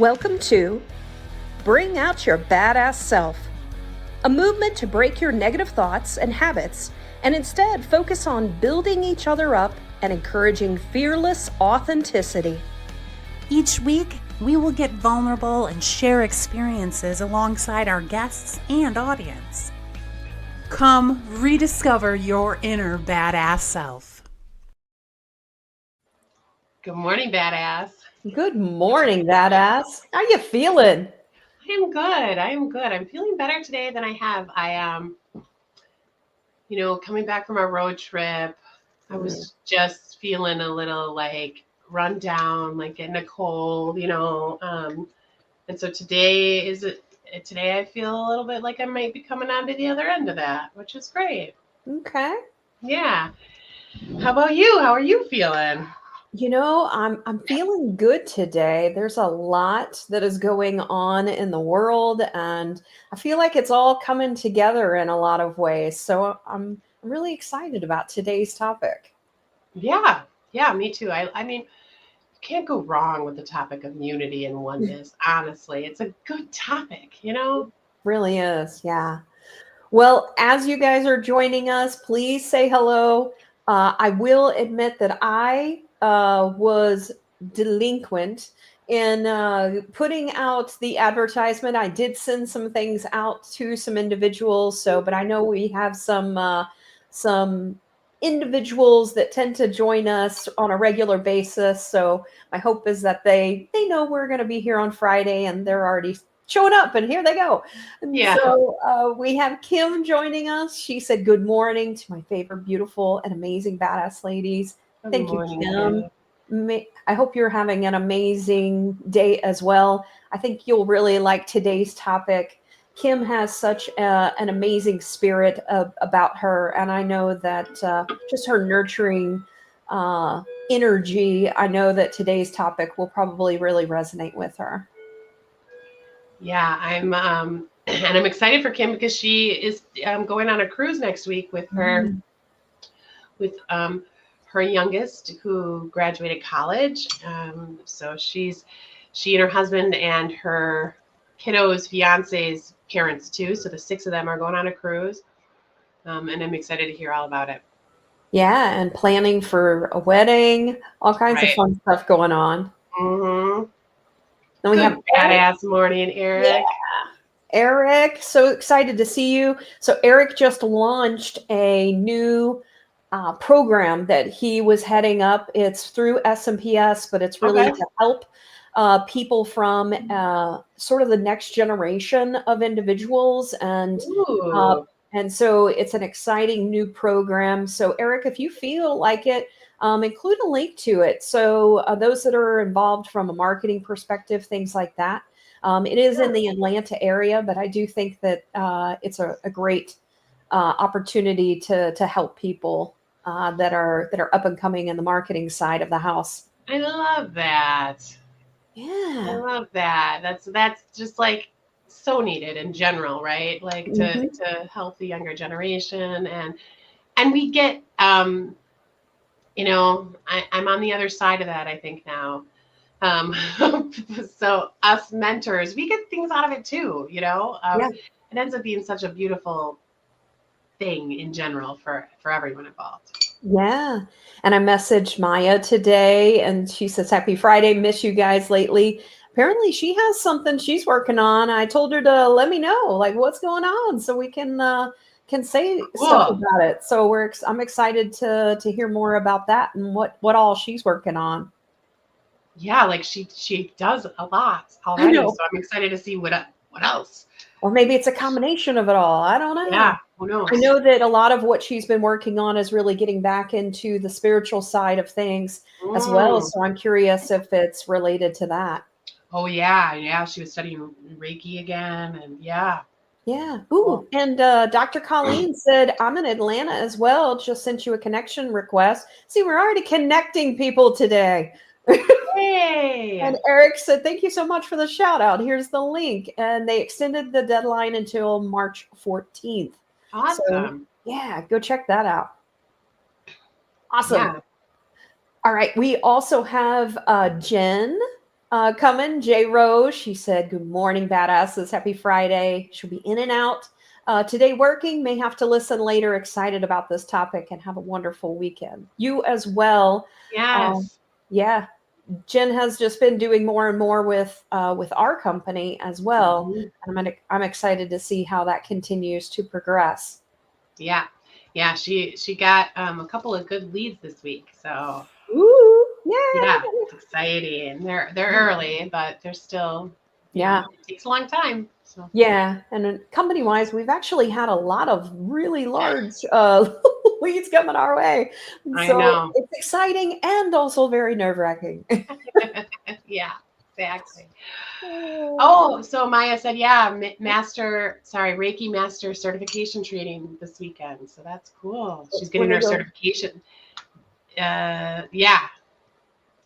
Welcome to Bring Out Your Badass Self, a movement to break your negative thoughts and habits and instead focus on building each other up and encouraging fearless authenticity. Each week, we will get vulnerable and share experiences alongside our guests and audience. Come rediscover your inner badass self. Good morning, badass. Good morning, badass. How you feeling? I am good. I'm feeling better today than I have. I am, coming back from our road trip, I was just feeling a little like run down, like getting a cold, and so today I feel a little bit like I might be coming on to the other end of that, which is great. Okay. Yeah. How about you? How are you feeling? I'm feeling good today. There's a lot that is going on in the world, and I feel like it's all coming together in a lot of ways. So I'm really excited about today's topic. Yeah, me too. I mean, you can't go wrong with the topic of unity and oneness. Honestly, it's a good topic, Really is, yeah. Well, as you guys are joining us, please say hello. I will admit that I was delinquent in putting out the advertisement. I did send some things out to some individuals. But I know we have some individuals that tend to join us on a regular basis. So my hope is that they know we're going to be here on Friday, and they're already showing up, and here they go. Yeah. So we have Kim joining us. She said good morning to my favorite, beautiful, and amazing badass ladies. Thank you, Kim. I hope you're having an amazing day as well. I think you'll really like today's topic. Kim has such an amazing spirit about her, and I know that just her nurturing energy, I know that today's topic will probably really resonate with her. Yeah, I'm and I'm excited for Kim because she is going on a cruise next week with her her youngest who graduated college. So she and her husband and her kiddo's fiance's parents too. So the 6 of them are going on a cruise, and I'm excited to hear all about it. Yeah, and planning for a wedding, all kinds of fun stuff going on. Mm-hmm. Then we have badass morning, Eric. Yeah. Eric, so excited to see you. So Eric just launched a new program that he was heading up. It's through SMPS, but it's really to help people from sort of the next generation of individuals. And so it's an exciting new program. So Eric, if you feel like it, include a link to it. So those that are involved from a marketing perspective, things like that. It is in the Atlanta area, but I do think that it's a great opportunity to help people that are up and coming in the marketing side of the house. I love that. Yeah, I love that. That's just like so needed in general, right? Like to help the younger generation, and we get I'm on the other side of that, I think now. So us mentors, we get things out of it too, It ends up being such a beautiful thing in general for everyone involved. Yeah. And I messaged Maya today and she says, Happy Friday. Miss you guys lately. Apparently she has something she's working on. I told her to let me know, like, what's going on so we can say stuff about it. So I'm excited to hear more about that and what all she's working on. Yeah, like she does a lot already. So I'm excited to see what else. Or maybe it's a combination of it all. I don't know. Yeah, who knows? I know that a lot of what she's been working on is really getting back into the spiritual side of things as well. So I'm curious if it's related to that. Oh, yeah. She was studying Reiki again. And yeah. Ooh, cool. And Dr. Colleen said, I'm in Atlanta as well. Just sent you a connection request. See, we're already connecting people today. Hey. And Eric said, thank you so much for the shout out. Here's the link. And they extended the deadline until March 14th. Awesome. So, go check that out. Awesome. Yeah. All right. We also have Jen coming. J. Rose, she said, good morning, badasses. Happy Friday. She'll be in and out. Today working, may have to listen later. Excited about this topic and have a wonderful weekend. You as well. Yes. Yeah. Jen has just been doing more and more with our company as well. Mhm. And I'm excited to see how that continues to progress. Yeah. Yeah. She got a couple of good leads this week. So Ooh, yeah. yeah, it's exciting. They're early, but they're still, Yeah. it takes a long time. So Yeah. And then company-wise, we've actually had a lot of really large leads coming our way. I So know. it's exciting and also very nerve-wracking. Yeah, exactly. Oh, so Maya said, yeah, Reiki master certification training this weekend. So that's cool. She's getting her certification. Yeah,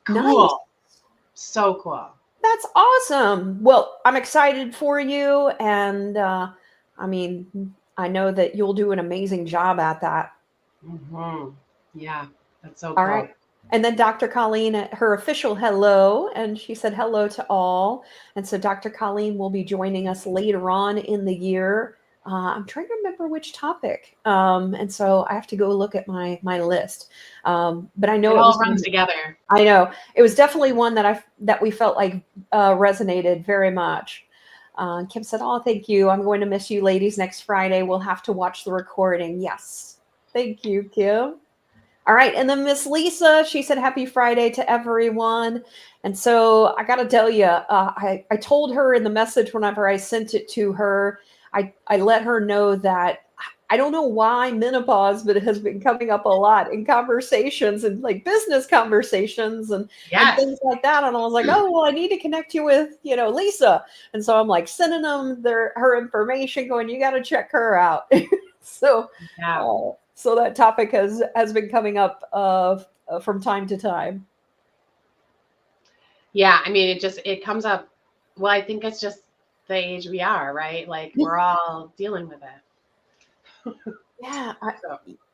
cool. Nice. So cool. That's awesome. Well, I'm excited for you. And I mean, I know that you'll do an amazing job at that. Yeah, that's so All cool. right. And then Dr. Colleen, her official hello, and she said hello to all. And so Dr. Colleen will be joining us later on in the year. I'm trying to remember which topic. And so I have to go look at my list. But I know it it all was runs together. I know it was definitely one that we felt like resonated very much. Kim said, "Oh, thank you. I'm going to miss you, ladies. Next Friday, we'll have to watch the recording." Yes, thank you, Kim. All right, and then Miss Lisa, she said, "Happy Friday to everyone." And so I got to tell you, I told her in the message whenever I sent it to her, I let her know that I don't know why menopause, but it has been coming up a lot in conversations and like business conversations and things like that. And I was like, oh, well, I need to connect you with, Lisa. And so I'm like sending them her information going, you got to check her out. So, so that topic has been coming up from time to time. Yeah. I mean, it comes up. Well, I think it's just the age we are, right? Like we're all dealing with it. Yeah.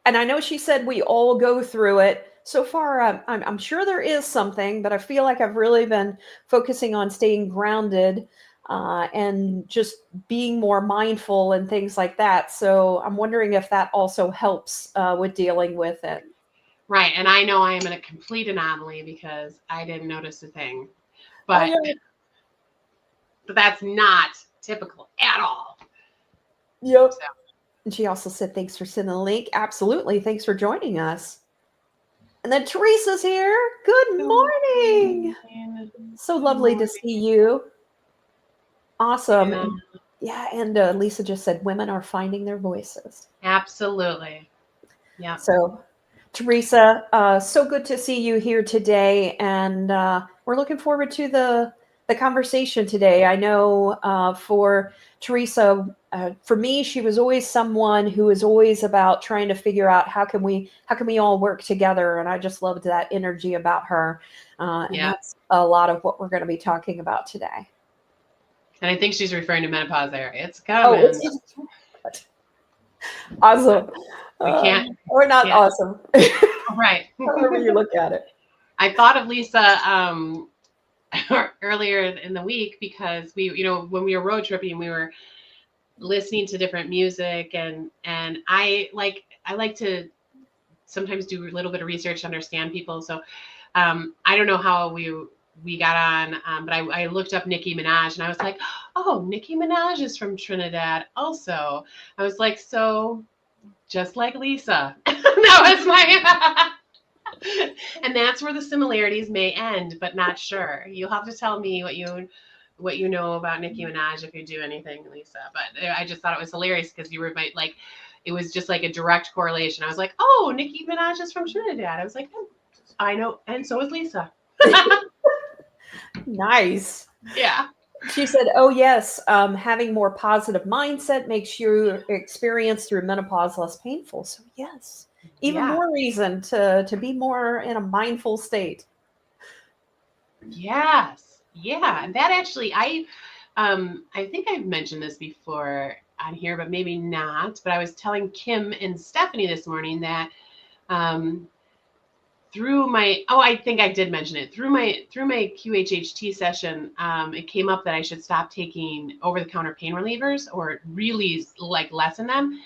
And I know she said we all go through it. So far, I'm sure there is something, but I feel like I've really been focusing on staying grounded and just being more mindful and things like that. So I'm wondering if that also helps with dealing with it. Right. And I know I am in a complete anomaly because I didn't notice a thing. But, but that's not typical at all. Yep. So. And she also said, thanks for sending the link. Absolutely. Thanks for joining us. And then Teresa's here. Good morning. So lovely to see you. Awesome. Yeah. And Lisa just said, women are finding their voices. Absolutely. Yeah. So Teresa, so good to see you here today. And we're looking forward to the conversation today. I know for Teresa, for me, she was always someone who was always about trying to figure out how can we all work together. And I just loved that energy about her. And that's a lot of what we're going to be talking about today. And I think she's referring to menopause there. It's coming. Oh, awesome. We can't. Or not awesome. Right. However you look at it. I thought of Lisa earlier in the week because we, when we were road tripping, we were listening to different music and I like to sometimes do a little bit of research to understand people. So I don't know how we got on, but I looked up Nicki Minaj and I was like, oh, Nicki Minaj is from Trinidad also. I was like, so just like Lisa. That was my and that's where the similarities may end, but not sure. You'll have to tell me what you know about Nicki Minaj if you do anything, Lisa. But I just thought it was hilarious because you were like, it was just like a direct correlation. I was like, oh, Nicki Minaj is from Trinidad. I was like, oh, I know, and so is Lisa. Nice. Yeah. She said, oh, yes, having more positive mindset makes your experience through menopause less painful. So, yes, even more reason to be more in a mindful state. Yes. Yeah. And that actually, I think I've mentioned this before on here, but maybe not. But I was telling Kim and Stephanie this morning that through my, oh, I think I did mention it, through my QHHT session, it came up that I should stop taking over-the-counter pain relievers or really like lessen them.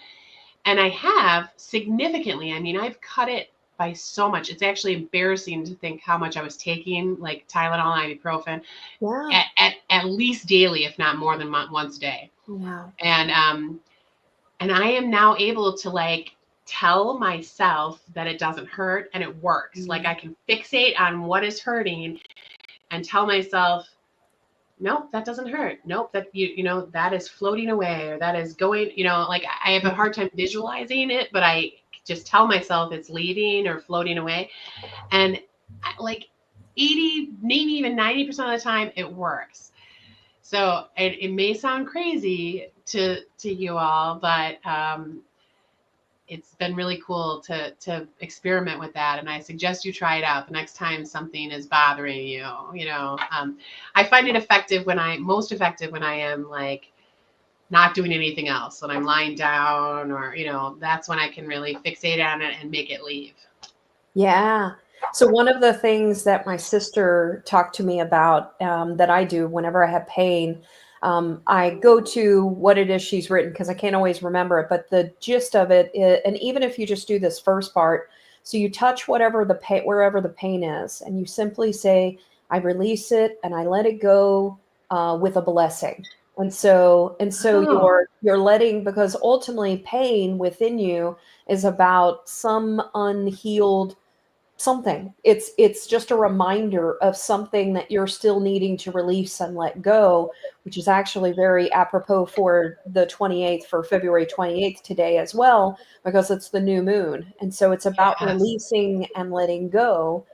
And I have significantly. I mean, I've cut it by so much. It's actually embarrassing to think how much I was taking, like Tylenol, ibuprofen, Yeah. at least daily, if not more than once a day. Wow. And I am now able to like tell myself that it doesn't hurt and it works. Mm. Like I can fixate on what is hurting and tell myself, nope, that doesn't hurt. Nope, that you know, that is floating away, or that is going, you know, like I have a hard time visualizing it, but I just tell myself it's leaving or floating away. And like 80, maybe even 90% of the time it works. So it may sound crazy to you all, but it's been really cool to experiment with that. And I suggest you try it out the next time something is bothering you. You know, I find it most effective when I am like not doing anything else, when I'm lying down, or, you know, that's when I can really fixate on it and make it leave. Yeah. So one of the things that my sister talked to me about, that I do whenever I have pain, I go to what it is she's written because I can't always remember it. But the gist of it is, and even if you just do this first part, so you touch wherever the pain is, and you simply say, "I release it and I let it go," with a blessing. And so you're letting, because ultimately pain within you is about some unhealed something. It's just a reminder of something that you're still needing to release and let go, which is actually very apropos for the 28th, for February 28th today as well, because it's the new moon. And so it's about Yes. releasing and letting go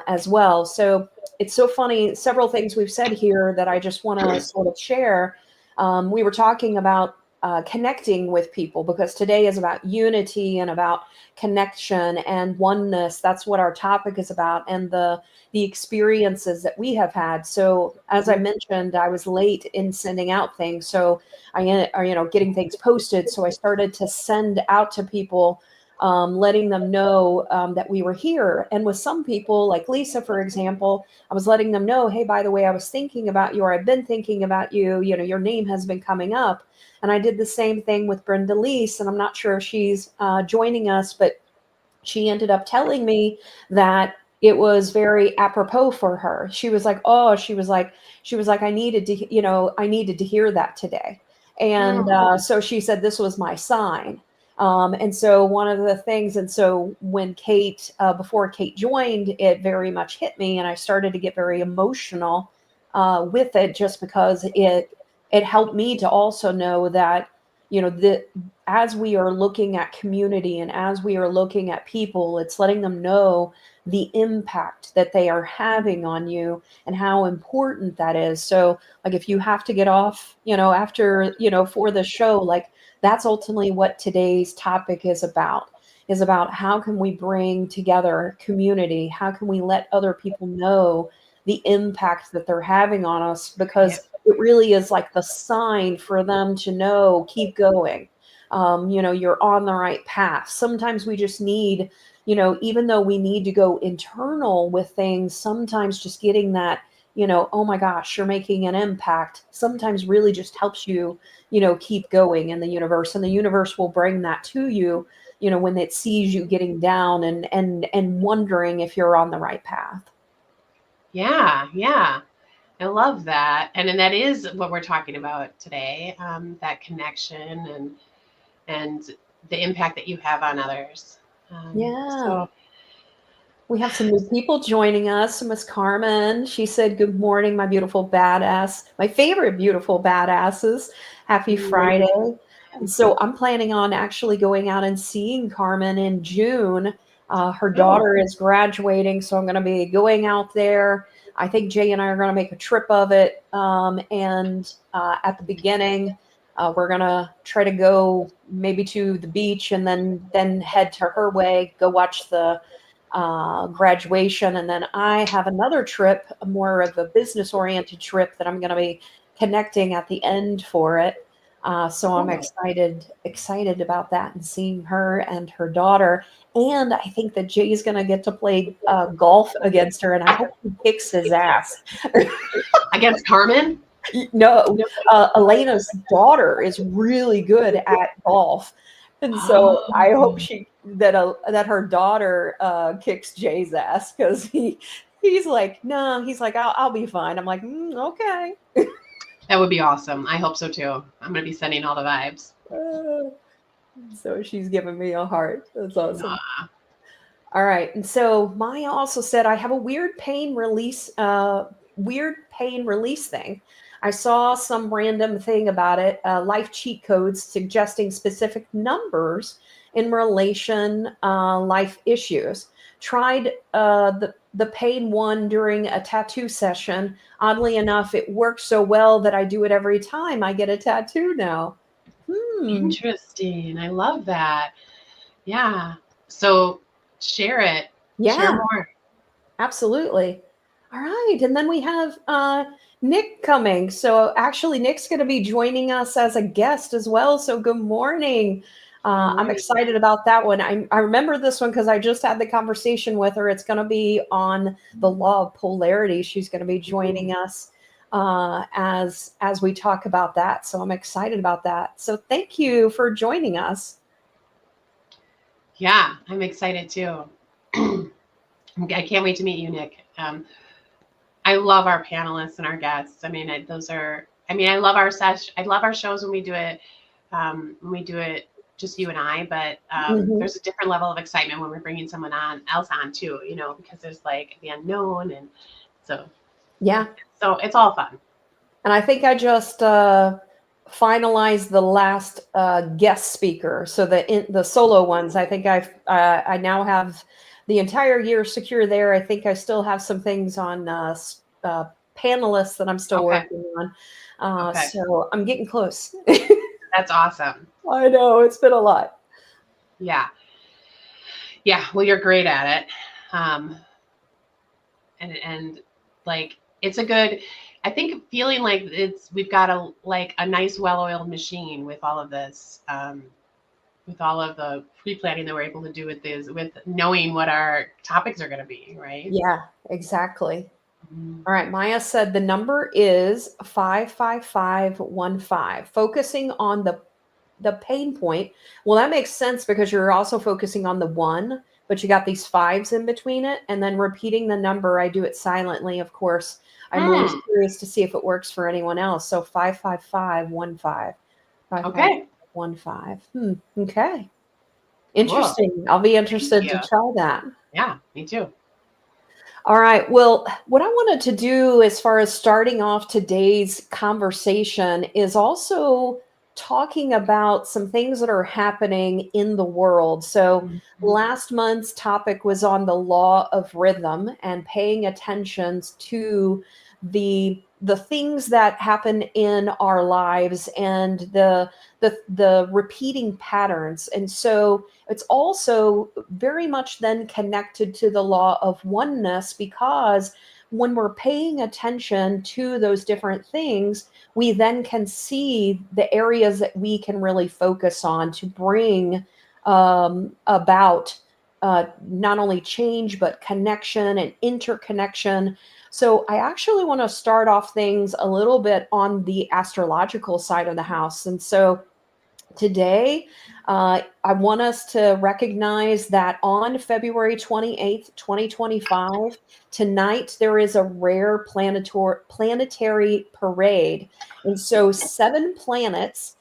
as well. So it's so funny, several things we've said here that I just want to sort of share. We were talking about connecting with people, because today is about unity and about connection and oneness. That's what our topic is about, and the experiences that we have had. So as I mentioned, I was late in sending out things, so getting things posted. So I started to send out to people, letting them know that we were here. And with some people, like Lisa, for example, I was letting them know, hey, by the way, I was thinking about you, or I've been thinking about you. You know, your name has been coming up. And I did the same thing with Brenda Leese, and I'm not sure if she's joining us, but she ended up telling me that it was very apropos for her. She was like, I needed to hear that today. And so she said this was my sign. And so one of the things, and so when Cate, before Cate joined, it very much hit me, and I started to get very emotional with it, just because it helped me to also know that, you know, that as we are looking at community and as we are looking at people, it's letting them know the impact that they are having on you and how important that is. So like, if you have to get off, you know, after, you know, for the show, like, that's ultimately what today's topic is about how can we bring together community? How can we let other people know the impact that they're having on us? Because it really is like the sign for them to know, keep going. You know, you're on the right path. Sometimes we just need, you know, even though we need to go internal with things, sometimes just getting that, you know, oh my gosh, you're making an impact, sometimes really just helps you, you know, keep going in the universe. And the universe will bring that to you, you know, when it sees you getting down and wondering if you're on the right path. Yeah. I love that. And that is what we're talking about today, that connection and the impact that you have on others. So We have some new people joining us. Miss Carmen, she said, good morning, my beautiful badass, my favorite beautiful badasses. Happy Friday. And so I'm planning on actually going out and seeing Carmen in June. Her daughter is graduating, so I'm going to be going out there. I think Jay and I are going to make a trip of it. And at the beginning, we're going to try to go maybe to the beach and then head to her way, go watch the graduation. And then I have another trip, more of a business oriented trip, that I'm going to be connecting at the end for it. So I'm excited about that and seeing her and her daughter. And I think that Jay's going to get to play golf against her, and I hope he kicks his ass. Against Carmen? No, Elena's daughter is really good at golf, and so I hope that her daughter kicks Jay's ass, because he's like, no, he's like, I'll be fine. I'm like, okay. That would be awesome. I hope so too. I'm going to be sending all the vibes. So she's giving me a heart. That's awesome. Aw. All right. And so Maya also said, I have a weird pain release thing. I saw some random thing about it, life cheat codes suggesting specific numbers in relation life issues. Tried the pain one during a tattoo session. Oddly enough, it works so well that I do it every time I get a tattoo now. Interesting. I love that. Yeah. So share it. Yeah. Share more. Absolutely. All right. And then we have Nick coming. So actually, Nick's going to be joining us as a guest as well. So good morning. I'm excited about that one. I remember this one because I just had the conversation with her. It's going to be on the law of polarity. She's going to be joining us as we talk about that. So I'm excited about that. So thank you for joining us. Yeah, I'm excited too. I can't wait to meet you, Nick. I love our panelists and our guests. I mean, I love our session. I love our shows when we do it just you and I, but there's a different level of excitement when we're bringing someone else on too, because there's like the unknown. And so it's all fun. And I think I just finalized the last guest speaker. So the solo ones, I think I now have the entire year secure there. I think I still have some things on panelists that I'm still working on. So I'm getting close. That's awesome. I know, it's been a lot. Yeah. Well, you're great at it. And like, it's a good, I think feeling like we've got a nice well-oiled machine with all of this, with all of the pre-planning that we're able to do with knowing what our topics are going to be, right? Yeah, exactly. All right. Maya said the number is 55515, focusing on the pain point. Well, that makes sense because you're also focusing on the one, but you got these fives in between it, and then repeating the number. I do it silently, of course. I'm always curious to see if it works for anyone else. So 55515. 55515. Okay. Interesting. Cool. I'll be interested to try that. Yeah, me too. All right. Well, what I wanted to do as far as starting off today's conversation is also talking about some things that are happening in the world. So last month's topic was on the law of rhythm and paying attention to the things that happen in our lives and the repeating patterns. And so it's also very much then connected to the law of oneness, because when we're paying attention to those different things, we then can see the areas that we can really focus on to bring about not only change, but connection and interconnection. So I actually want to start off things a little bit on the astrological side of the house. And so today, I want us to recognize that on February 28th, 2025, tonight, there is a rare planetary parade. And so 7 planets,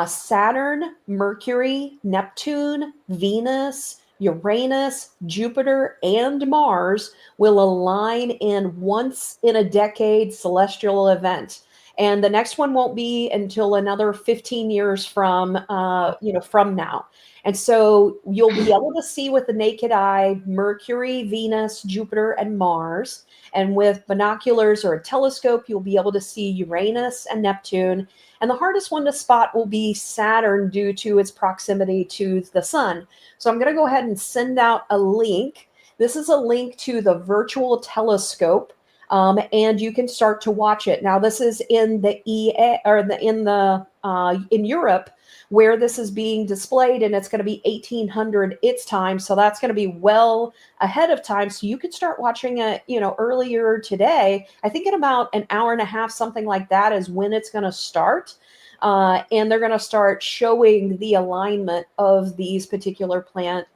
Saturn, Mercury, Neptune, Venus, Uranus, Jupiter, and Mars will align in once-in-a-decade celestial event. And the next one won't be until another 15 years from now. And so you'll be able to see with the naked eye Mercury, Venus, Jupiter, and Mars. And with binoculars or a telescope, you'll be able to see Uranus and Neptune. And the hardest one to spot will be Saturn due to its proximity to the sun. So I'm going to go ahead and send out a link. This is a link to the virtual telescope and you can start to watch it. Now, this is in the EA or in Europe, where this is being displayed, and it's going to be 1800 its time. So that's going to be well ahead of time. So you could start watching it, earlier today. I think in about an hour and a half, something like that, is when it's going to start. And they're going to start showing the alignment of these particular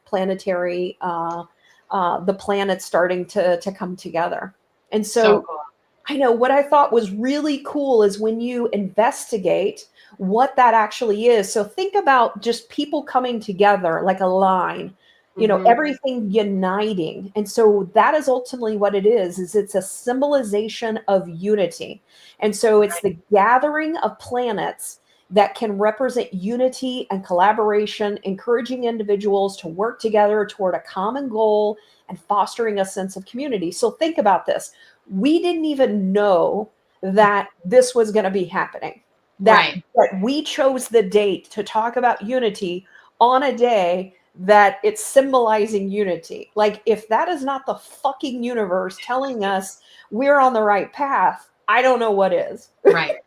planetary, the planets starting to come together. And so cool. I know what I thought was really cool is when you investigate what that actually is. So think about just people coming together like a line, everything uniting. And so that is ultimately what it is it's a symbolization of unity. And so it's the gathering of planets that can represent unity and collaboration, encouraging individuals to work together toward a common goal and fostering a sense of community. So think about this. We didn't even know that this was going to be happening, that we chose the date to talk about unity on a day that it's symbolizing unity. Like, if that is not the fucking universe telling us we're on the right path, I don't know what is. Right.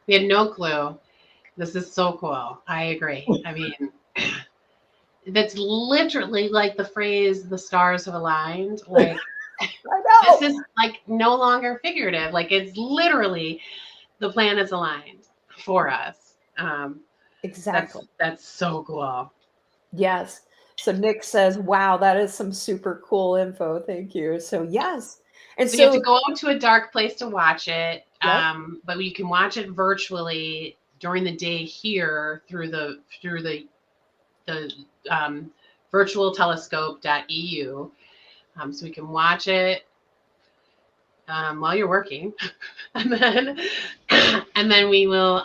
We had no clue. This is so cool. I agree. I mean, that's literally like the phrase, the stars have aligned. Like, I know. this is like no longer figurative. Like, it's literally the planets aligned for us. Exactly. That's so cool. Yes. So Nick says, wow, that is some super cool info. Thank you. So yes. And so you have to go out to a dark place to watch it. Yep. But you can watch it virtually during the day here through the virtualtelescope.eu. So we can watch it while you're working, and then we will.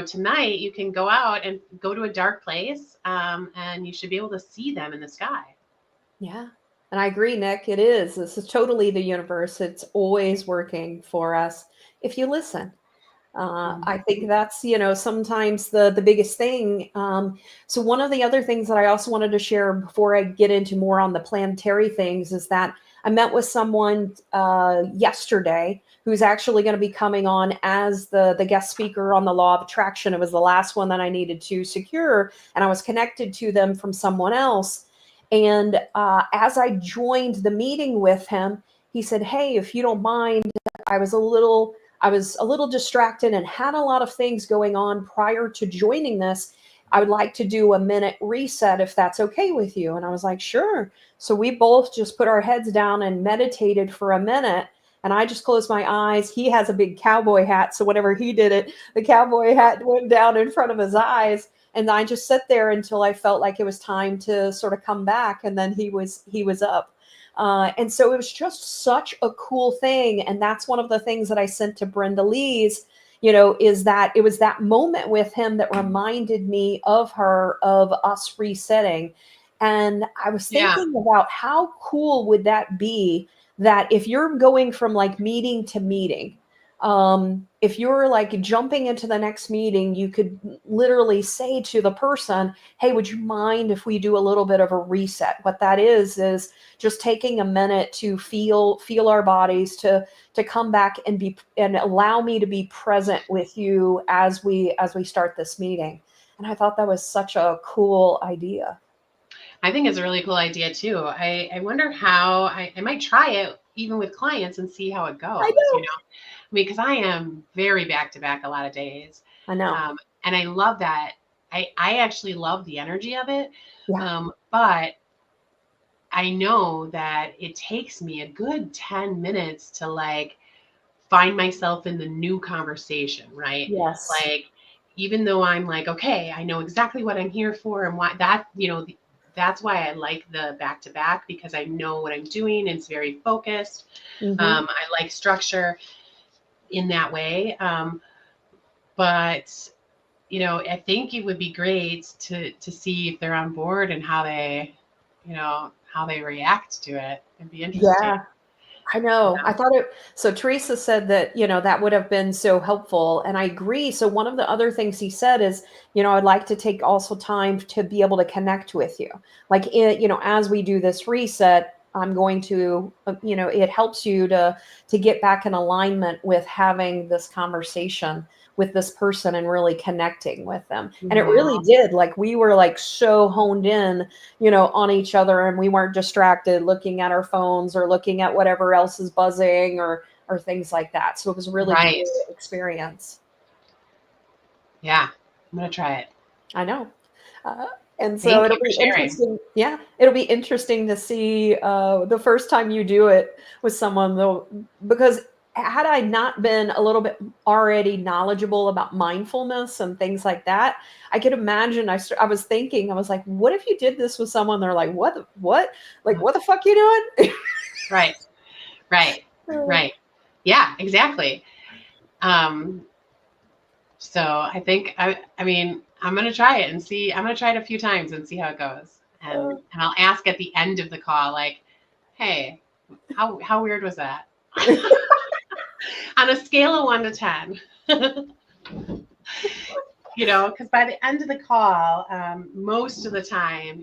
Tonight you can go out and go to a dark place, and you should be able to see them in the sky. Yeah. And I agree, Nick. It is. This is totally the universe. It's always working for us if you listen. I think that's, sometimes the biggest thing. So one of the other things that I also wanted to share before I get into more on the planetary things is that I met with someone yesterday who's actually going to be coming on as the guest speaker on the Law of Attraction. It was the last one that I needed to secure, and I was connected to them from someone else. And as I joined the meeting with him, he said, hey, if you don't mind, I was a little distracted and had a lot of things going on prior to joining this. I would like to do a minute reset if that's okay with you. And I was like, sure. So we both just put our heads down and meditated for a minute. And I just closed my eyes. He has a big cowboy hat. So whenever he did it, the cowboy hat went down in front of his eyes. And I just sat there until I felt like it was time to sort of come back. And then he was up. And so it was just such a cool thing. And that's one of the things that I sent to Brenda Lee's, is that it was that moment with him that reminded me of us resetting. And I was thinking about how cool would that be, that if you're going from like meeting to meeting, if you're like jumping into the next meeting, you could literally say to the person, hey, would you mind if we do a little bit of a reset? What that is just taking a minute to feel our bodies, to come back and allow me to be present with you as we start this meeting. And I thought that was such a cool idea. I think it's a really cool idea too. I wonder how I might try it even with clients and see how it goes. I know. Because I am very back to back a lot of days. I know. And I love that. I actually love the energy of it. Yeah. But I know that it takes me a good 10 minutes to like find myself in the new conversation, right? Yes. Like, even though I'm like, okay, I know exactly what I'm here for and why that, that's why I like the back to back, because I know what I'm doing. It's very focused. Mm-hmm. I like structure in that way. But I think it would be great to see if they're on board and how they react to it. It'd be interesting. Yeah, I know. I thought it. So Teresa said that, that would have been so helpful. And I agree. So one of the other things he said is, I'd like to take also time to be able to connect with you. Like, as we do this reset, I'm going to, it helps you to get back in alignment with having this conversation with this person and really connecting with them. And it really did. Like we were like so honed in, on each other, and we weren't distracted looking at our phones or looking at whatever else is buzzing or things like that. So it was a really Right. cool experience. Yeah, I'm gonna try it. I know. And so Thank it'll you for be sharing. interesting. Yeah, it'll be interesting to see the first time you do it with someone, though, because had I not been a little bit already knowledgeable about mindfulness and things like that, I could imagine. I was thinking, I was like, what if you did this with someone? They're like, what? Like, what the fuck you doing? Right. Yeah, exactly. So I think I mean I'm gonna try it and see. I'm gonna try it a few times and see how it goes. And I'll ask at the end of the call, like, hey, how weird was that? On a scale of 1 to 10. Because by the end of the call, most of the time,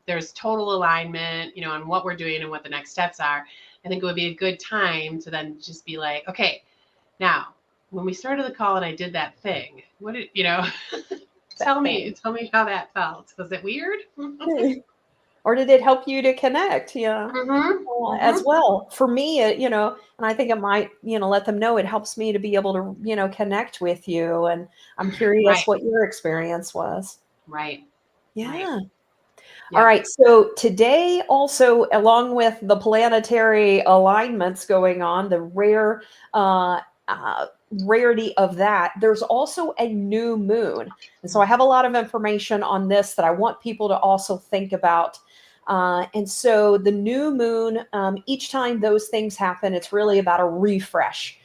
there's total alignment, on what we're doing and what the next steps are. I think it would be a good time to then just be like, okay, now when we started the call and I did that thing, what did tell me how that felt. Was it weird? Or did it help you to connect? Yeah. As Mm-hmm. well. For me, and I think it might, let them know it helps me to be able to, connect with you. And I'm curious Right. what your experience was. Right. Yeah. Right. All Yep. right. So today, also, along with the planetary alignments going on, the rarity of that, there's also a new moon. And so I have a lot of information on this that I want people to also think about. And so the new moon, each time those things happen, it's really about a refresh.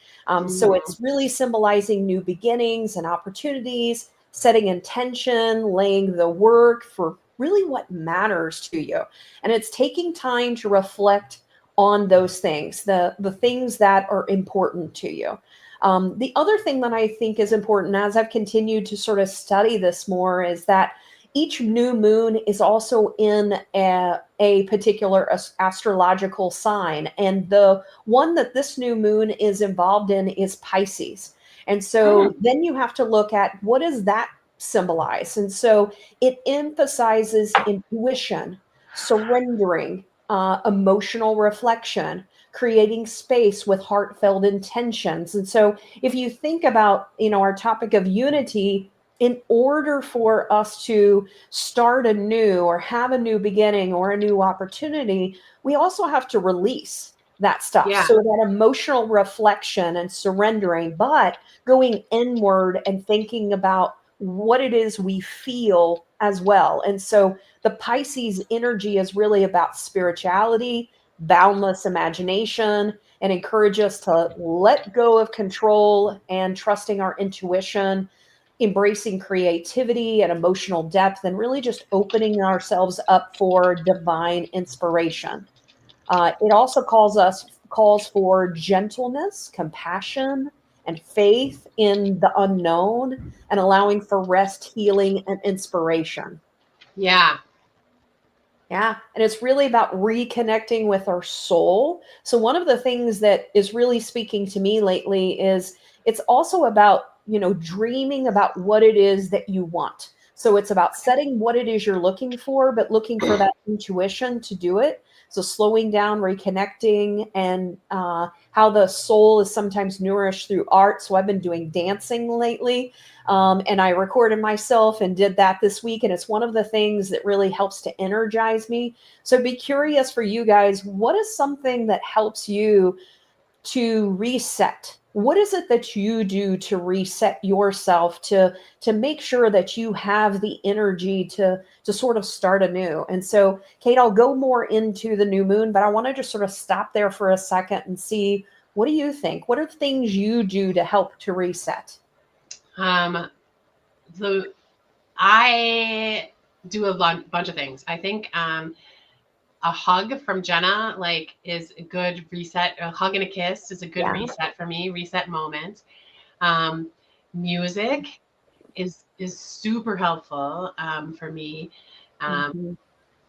So it's really symbolizing new beginnings and opportunities, setting intention, laying the work for really what matters to you. And it's taking time to reflect on those things, the things that are important to you. The other thing that I think is important as I've continued to sort of study this more is that each new moon is also in a particular astrological sign. And the one that this new moon is involved in is Pisces. And so then you have to look at what does that symbolize? And so it emphasizes intuition, surrendering, emotional reflection, creating space with heartfelt intentions. And so if you think about, our topic of unity, in order for us to start anew or have a new beginning or a new opportunity, we also have to release that stuff. Yeah. So that emotional reflection and surrendering, but going inward and thinking about what it is we feel as well. And so the Pisces energy is really about spirituality, boundless imagination, and encourage us to let go of control and trusting our intuition, embracing creativity and emotional depth, and really just opening ourselves up for divine inspiration. It also calls for gentleness, compassion, and faith in the unknown, and allowing for rest, healing, and inspiration. Yeah. Yeah. And it's really about reconnecting with our soul. So, one of the things that is really speaking to me lately is it's also about, dreaming about what it is that you want. So, it's about setting what it is you're looking for, but looking for that intuition to do it. So, slowing down, reconnecting, and how the soul is sometimes nourished through art. So, I've been doing dancing lately. And I recorded myself and did that this week. And it's one of the things that really helps to energize me. So be curious for you guys, what is something that helps you to reset? What is it that you do to reset yourself to make sure that you have the energy to sort of start anew? And so, Cate, I'll go more into the new moon, but I want to just sort of stop there for a second and see, what do you think? What are the things you do to help to reset? I do a bunch of things. I think a hug from Jenna is a good reset. A hug and a kiss is a good reset for me. Reset moment. Music is super helpful for me.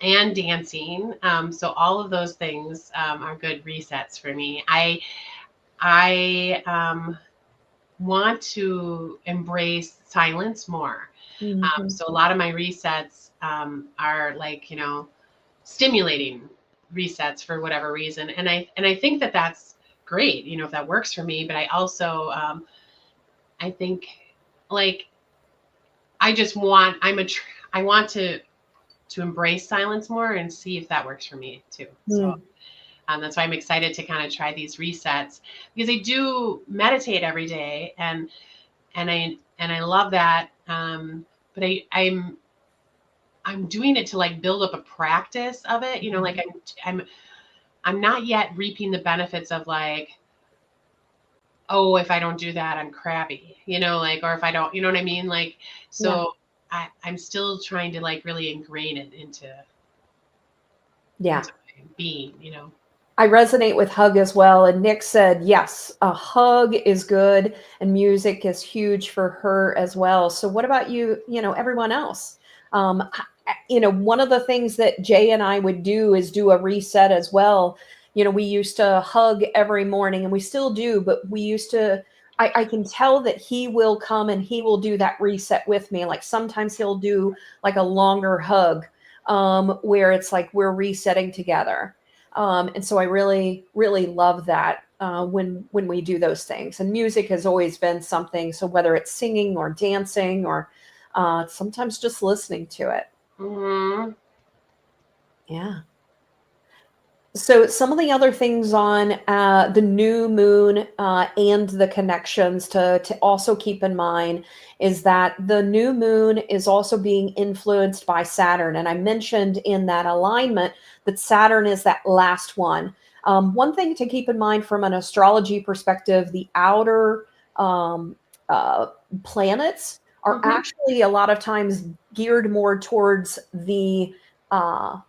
and dancing. So all of those things are good resets for me. I want to embrace silence more. Mhm. So a lot of my resets are like, stimulating resets for whatever reason. And I think that that's great, if that works for me. But I also, I think like, I want to embrace silence more and see if that works for me too. So Mm. that's why I'm excited to kind of try these resets, because I do meditate every day, and I love that. But I'm doing it to like build up a practice of it. Like I'm not yet reaping the benefits of like, oh, if I don't do that, I'm crabby, like, or if I don't, you know what I mean? Like, Yeah. so I'm still trying to like really ingrain it into Yeah. my being. I resonate with hug as well. And Nick said, yes, a hug is good and music is huge for her as well. So what about you, everyone else? One of the things that Jay and I would do is do a reset as well. We used to hug every morning and we still do, but we used to, I can tell that he will come and he will do that reset with me. Like sometimes he'll do like a longer hug where it's like we're resetting together. And so I really, really love that when we do those things. And music has always been something. So whether it's singing or dancing or sometimes just listening to it. Mm-hmm. Yeah. So some of the other things on the new moon and the connections to also keep in mind is that the new moon is also being influenced by Saturn. And I mentioned in that alignment that Saturn is that last one. One thing to keep in mind from an astrology perspective, the outer um, uh, planets are Mm-hmm. actually a lot of times geared more towards uh,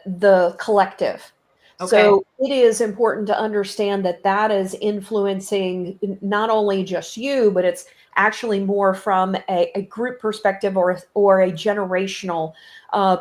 the collective. Okay. So it is important to understand that that is influencing not only just you, but it's actually more from a group perspective or a generational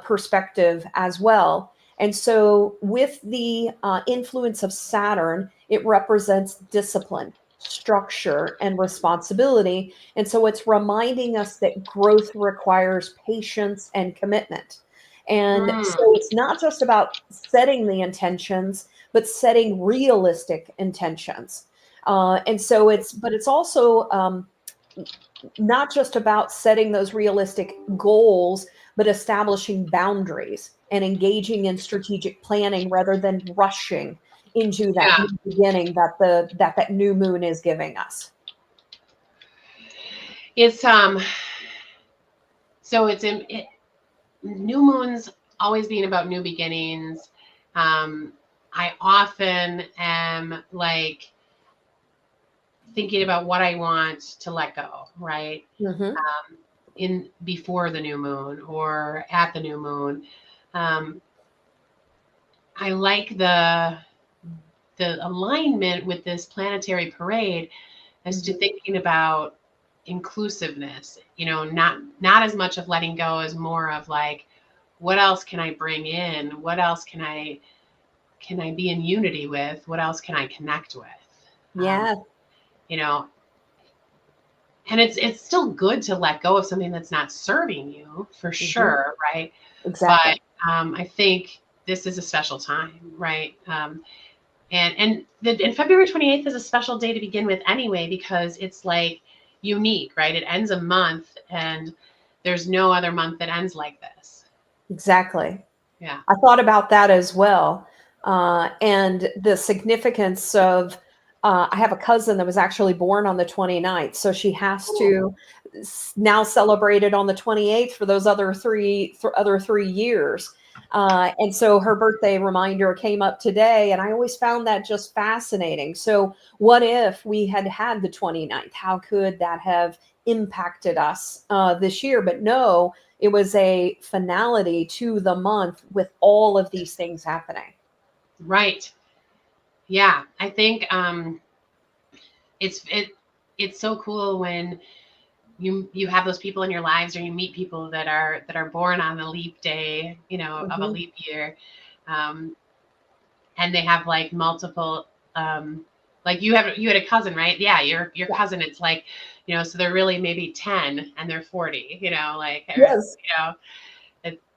perspective as well. And so with the influence of Saturn, it represents discipline, structure, and responsibility. And so it's reminding us that growth requires patience and commitment. And Mm. so it's not just about setting the intentions, but setting realistic intentions. But it's also not just about setting those realistic goals, but establishing boundaries and engaging in strategic planning rather than rushing into that Yeah. new beginning that new moon is giving us. It's so new moons always being about new beginnings. I often am like thinking about what I want to let go, right? Mm-hmm. In before the new moon or at the new moon. I like the alignment with this planetary parade as to thinking about inclusiveness, not as much of letting go as more of like, what else can I bring in? What else can I be in unity with? What else can I connect with? Um, Yeah. you know, and it's still good to let go of something that's not serving you for Mm-hmm. sure, right? Exactly. But I think this is a special time, right? And February 28th is a special day to begin with anyway, because it's like unique, right? It ends a month, and there's no other month that ends like this. Exactly. Yeah. I thought about that as well. And the significance of, I have a cousin that was actually born on the 29th. So she has to now celebrate it on the 28th for those other other 3 years. And so her birthday reminder came up today. And I always found that just fascinating. So what if we had had the 29th? How could that have impacted us this year? But no, it was a finality to the month with all of these things happening. Right. Yeah. I think it's so cool when you have those people in your lives, or you meet people that are born on the leap day, of a leap year, and they have like multiple, like you had a cousin, right? Yeah, your cousin. It's like, so they're really maybe 10 and they're 40. Yes.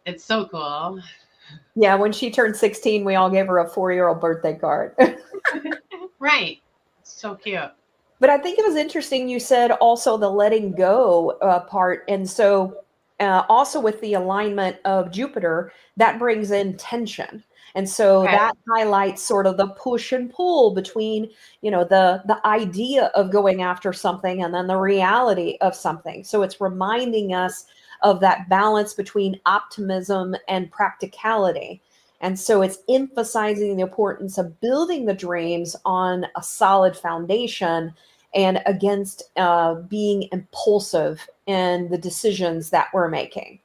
It's so cool. Yeah, when she turned 16, we all gave her a 4-year-old birthday card. Right. So cute. But I think it was interesting you said also the letting go part. And so also with the alignment of Jupiter, that brings in tension. And so Okay. that highlights sort of the push and pull between, the idea of going after something and then the reality of something. So it's reminding us of that balance between optimism and practicality. And so it's emphasizing the importance of building the dreams on a solid foundation and against being impulsive in the decisions that we're making.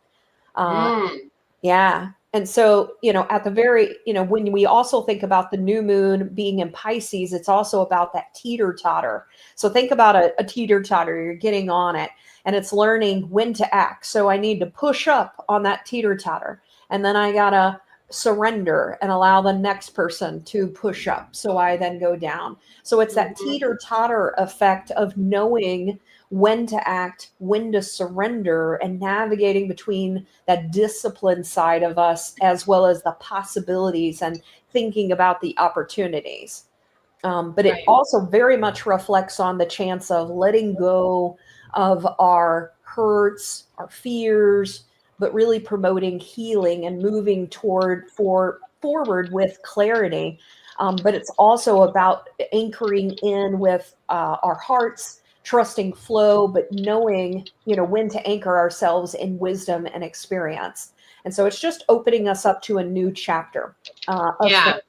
Yeah. And so, at the very, when we also think about the new moon being in Pisces, it's also about that teeter totter. So think about a teeter totter, you're getting on it and it's learning when to act. So I need to push up on that teeter totter. And then I got to surrender and allow the next person to push up. So I then go down. So it's that teeter totter effect of knowing when to act, when to surrender, and navigating between that discipline side of us as well as the possibilities and thinking about the opportunities. But it also very much reflects on the chance of letting go of our hurts, our fears, but really promoting healing and moving forward with clarity. But it's also about anchoring in with our hearts, trusting flow, but knowing, when to anchor ourselves in wisdom and experience. And so it's just opening us up to a new chapter of things.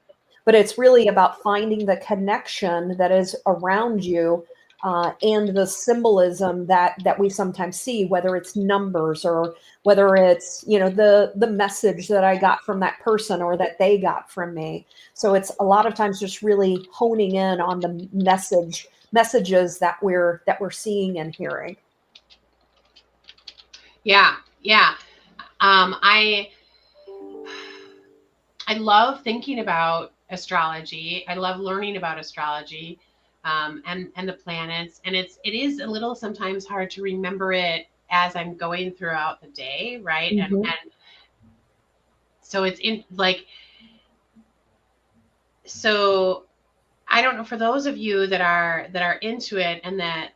But it's really about finding the connection that is around you and the symbolism that we sometimes see, whether it's numbers or whether it's, the message that I got from that person or that they got from me. So it's a lot of times just really honing in on the messages that we're seeing and hearing. Yeah. I love thinking about astrology. I love learning about astrology, and the planets. And it is a little sometimes hard to remember it as I'm going throughout the day, right? Mm-hmm. And so it's in like, so I don't know, for those of you that are into it and that,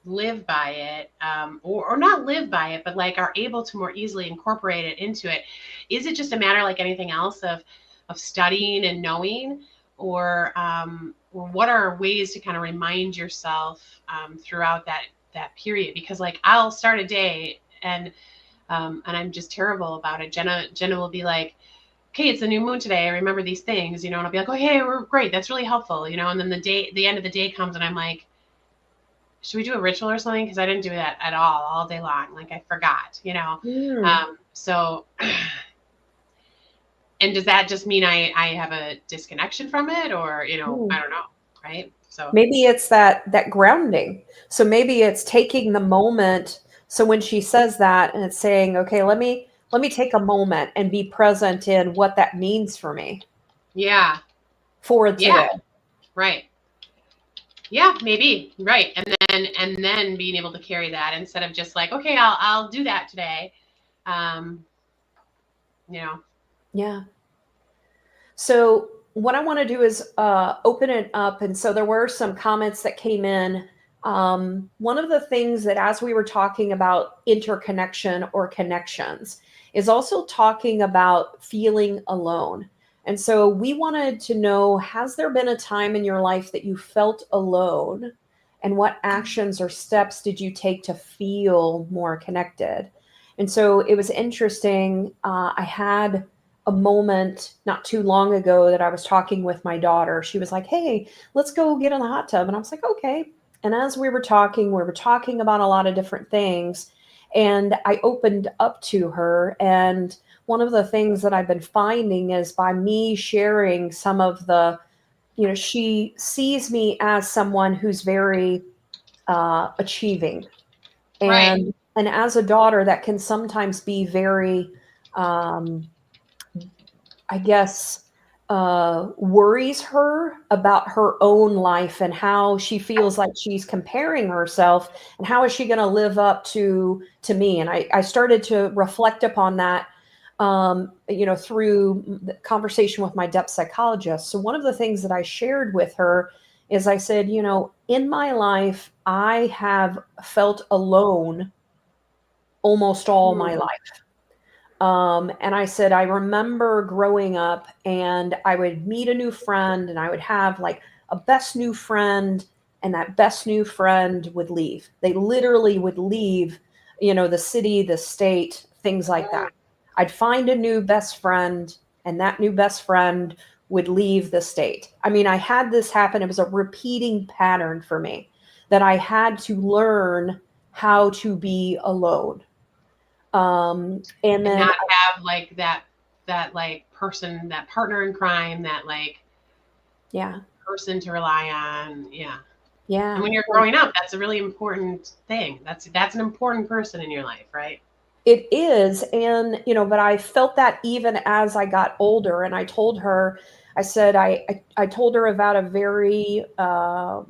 live by it, or not live by it, but like are able to more easily incorporate it into it. Is it just a matter like anything else of studying and knowing, or what are ways to kind of remind yourself throughout that period? Because like I'll start a day and I'm just terrible about it. Jenna will be like, okay, it's a new moon today. I remember these things, and I'll be like, oh, hey, we're great. That's really helpful, and then the end of the day comes and I'm like, should we do a ritual or something? Because I didn't do that at all day long. Like I forgot, so, and does that just mean I have a disconnection from it, or, I don't know. Right. So maybe it's that grounding. So maybe it's taking the moment. So when she says that and it's saying, okay, let me take a moment and be present in what that means for me. Yeah. For today. Yeah. Right. Yeah, maybe. Right. And then being able to carry that instead of just like, okay, I'll do that today. Yeah. So what I want to do is open it up. And so there were some comments that came in. One of the things that as we were talking about interconnection or connections is also talking about feeling alone. And so we wanted to know, has there been a time in your life that you felt alone? And what actions or steps did you take to feel more connected? And so it was interesting. I had a moment not too long ago that I was talking with my daughter. She was like, hey, let's go get in the hot tub. And I was like, okay. And as we were talking about a lot of different things. And I opened up to her. And one of the things that I've been finding is by me sharing some of the, she sees me as someone who's very achieving. Right. And as a daughter, that can sometimes be very, I guess, worries her about her own life and how she feels like she's comparing herself and how is she going to live up to me. And I started to reflect upon that, through the conversation with my depth psychologist. So one of the things that I shared with her is I said, in my life, I have felt alone almost all my Mm. life. And I said, I remember growing up and I would meet a new friend and I would have like a best new friend, and that best new friend would leave. They literally would leave, the city, the state, things like that. I'd find a new best friend and that new best friend would leave the state. I mean, I had this happen. It was a repeating pattern for me that I had to learn how to be alone. And And then not have like that like person, that partner in crime, that like yeah. person to rely on. Yeah. And Yeah, when you're growing up, that's a really important thing. That's an important person in your life, right? it is. And, but I felt that even as I got older. And I told her, I said, I told her about a very, a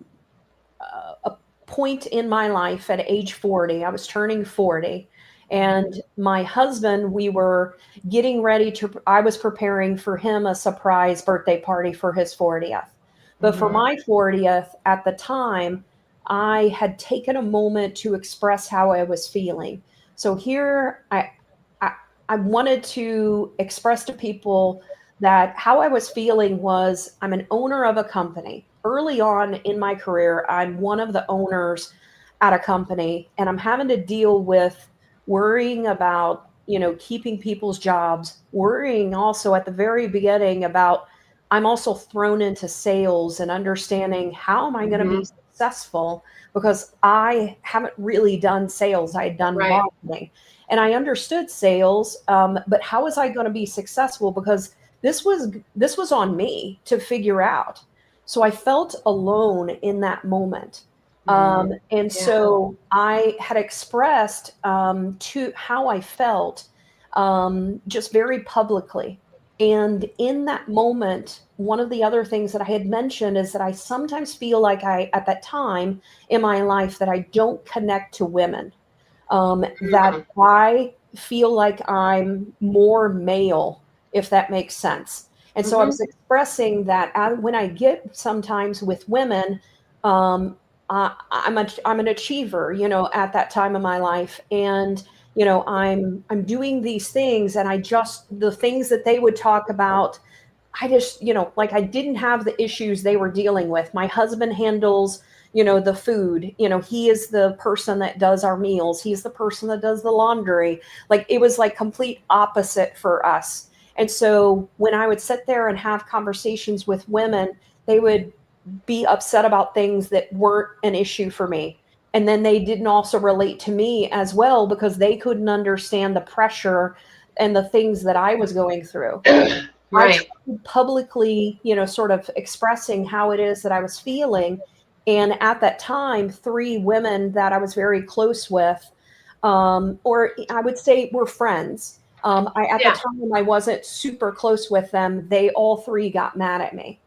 point in my life at age 40. I was turning 40. And my husband, we were getting ready I was preparing for him a surprise birthday party for his 40th. But for Mm-hmm. my 40th, at the time, I had taken a moment to express how I was feeling. So here I, I wanted to express to people that how I was feeling was I'm an owner of a company. Early on in my career, I'm one of the owners at a company, and I'm having to deal with worrying about, keeping people's jobs, worrying also at the very beginning about I'm also thrown into sales and understanding how am I going to Mm-hmm. be successful because I haven't really done sales. I had done Right. marketing and I understood sales, but how was I going to be successful? Because this was on me to figure out. So I felt alone in that moment. Mm-hmm. And Yeah. so I had expressed to how I felt just very publicly. And in that moment, one of the other things that I had mentioned is that I sometimes feel like at that time in my life, that I don't connect to women, that I feel like I'm more male, if that makes sense. And so I Mm-hmm. was expressing that when I get sometimes with women, um, I'm an achiever, at that time of my life, and I'm doing these things, and the things that they would talk about. I just, like I didn't have the issues they were dealing with. My husband handles, the food, he is the person that does our meals. He's the person that does the laundry. Like it was like complete opposite for us. And so when I would sit there and have conversations with women, they would be upset about things that weren't an issue for me. And then they didn't also relate to me as well because they couldn't understand the pressure and the things that I was going through. I Right. tried publicly, sort of expressing how it is that I was feeling. And at that time, three women that I was very close with, or I would say were friends. At the Yeah. time, I wasn't super close with them. They all three got mad at me.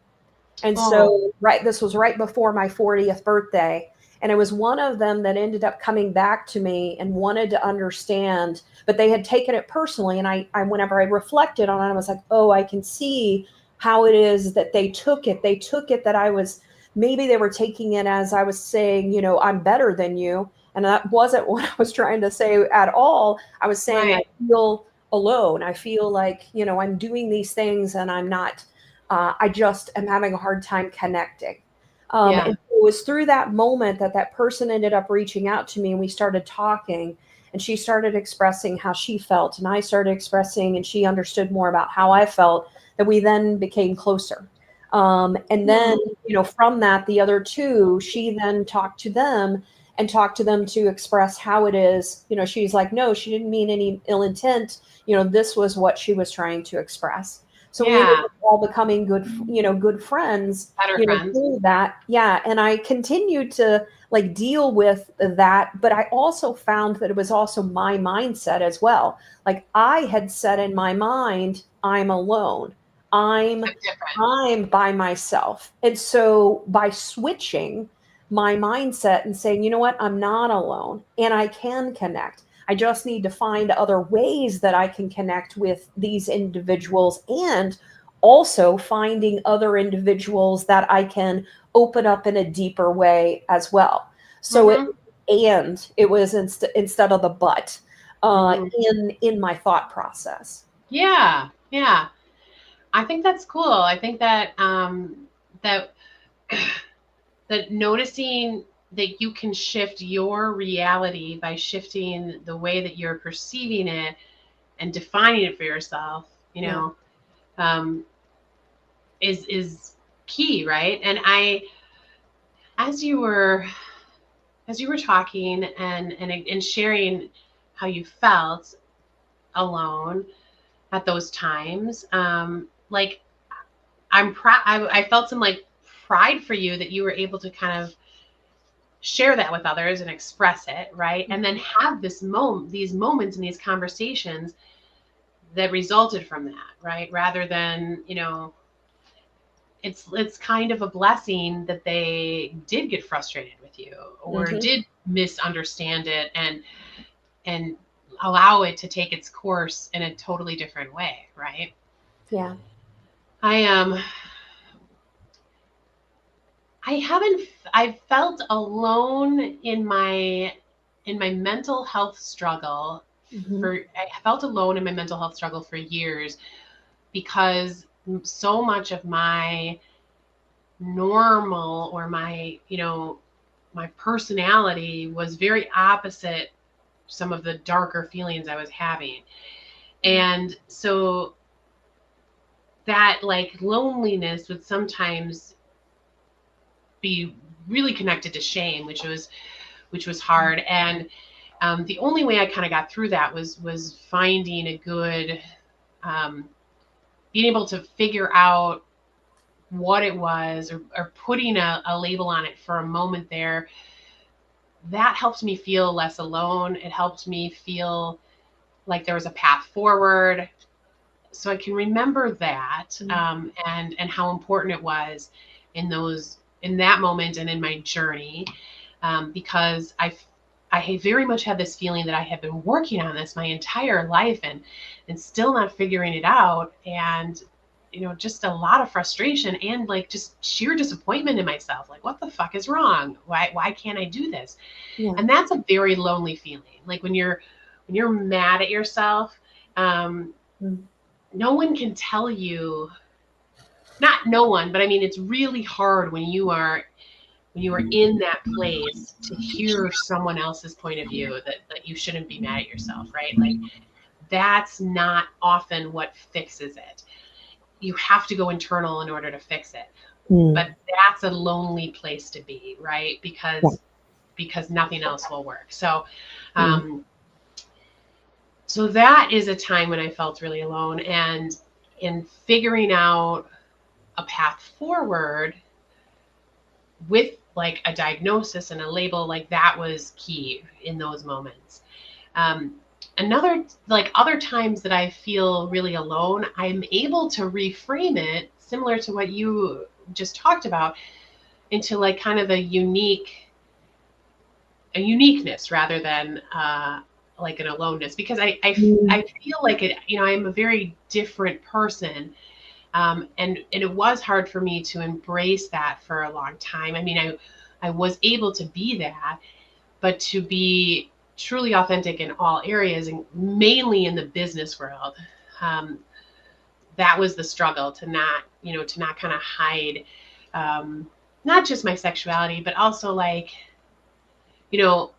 And Oh. so, this was right before my 40th birthday. And it was one of them that ended up coming back to me and wanted to understand, but they had taken it personally. And whenever I reflected on it, I was like, oh, I can see how it is that they took it. They took it that maybe they were taking it as I was saying, I'm better than you. And that wasn't what I was trying to say at all. I was saying, I Right. feel alone. I feel like, I'm doing these things and I'm not, I just am having a hard time connecting. Yeah. And it was through that moment that person ended up reaching out to me and we started talking, and she started expressing how she felt. And I started expressing, and she understood more about how I felt, that we then became closer. And then, from that, the other two, she then talked to them and talked to them to express how it is. She's like, no, she didn't mean any ill intent. This was what she was trying to express. So we ended Yeah. up all becoming good friends, Better friends. through that. Yeah. And I continued to like deal with that. But I also found that it was also my mindset as well. Like I had said in my mind, I'm alone. I'm That's different. I'm by myself. And so by switching my mindset and saying, you know what, I'm not alone and I can connect. I just need to find other ways that I can connect with these individuals, and also finding other individuals that I can open up in a deeper way as well. So Mm-hmm. it was instead of the but Mm-hmm. in my thought process. Yeah. Yeah. I think that's cool. I think that that that noticing that you can shift your reality by shifting the way that you're perceiving it and defining it for yourself, Yeah. um, is key, right? And as you were as you were talking and sharing how you felt alone at those times, like I'm proud. I felt some like pride for you that you were able to kind of share that with others and express it, right? And then have these moments and these conversations that resulted from that, right? Rather than, it's kind of a blessing that they did get frustrated with you or Hmm. did misunderstand it and allow it to take its course in a totally different way, right? Yeah. I I haven't I felt alone in my mental health struggle Hmm. I felt alone in my mental health struggle for years because so much of my normal or my personality was very opposite some of the darker feelings I was having. And so that like loneliness would sometimes be really connected to shame, which was hard. And the only way I kind of got through that was finding a good, being able to figure out what it was, or putting a label on it for a moment there. That helped me feel less alone. It helped me feel like there was a path forward. So I can remember that, and how important it was in that moment and in my journey, because I very much had this feeling that I had been working on this my entire life and still not figuring it out, and just a lot of frustration and like just sheer disappointment in myself. Like, what the fuck is wrong? Why can't I do this? Yeah. And that's a very lonely feeling. Like when you're mad at yourself, um, Mm. no one can tell you, not no one, but I mean it's really hard when you are in that place to hear someone else's point of view that you shouldn't be mad at yourself, right? Like that's not often what fixes it. You have to go internal in order to fix it. Mm. But that's a lonely place to be, right? Yeah. Because nothing else will work. So Mm. um so that is a time when I felt really alone, and in figuring out a path forward with like a diagnosis and a label, like that was key in those moments. um, Another, like other times that I feel really alone, I'm able to reframe it similar to what you just talked about into like kind of a uniqueness rather than like an aloneness, because I Mm. feel like it, I'm a very different person. And it was hard for me to embrace that for a long time. I mean, I was able to be that, but to be truly authentic in all areas, and mainly in the business world, um, that was the struggle, to not kind of hide, um, not just my sexuality, but also like, you know,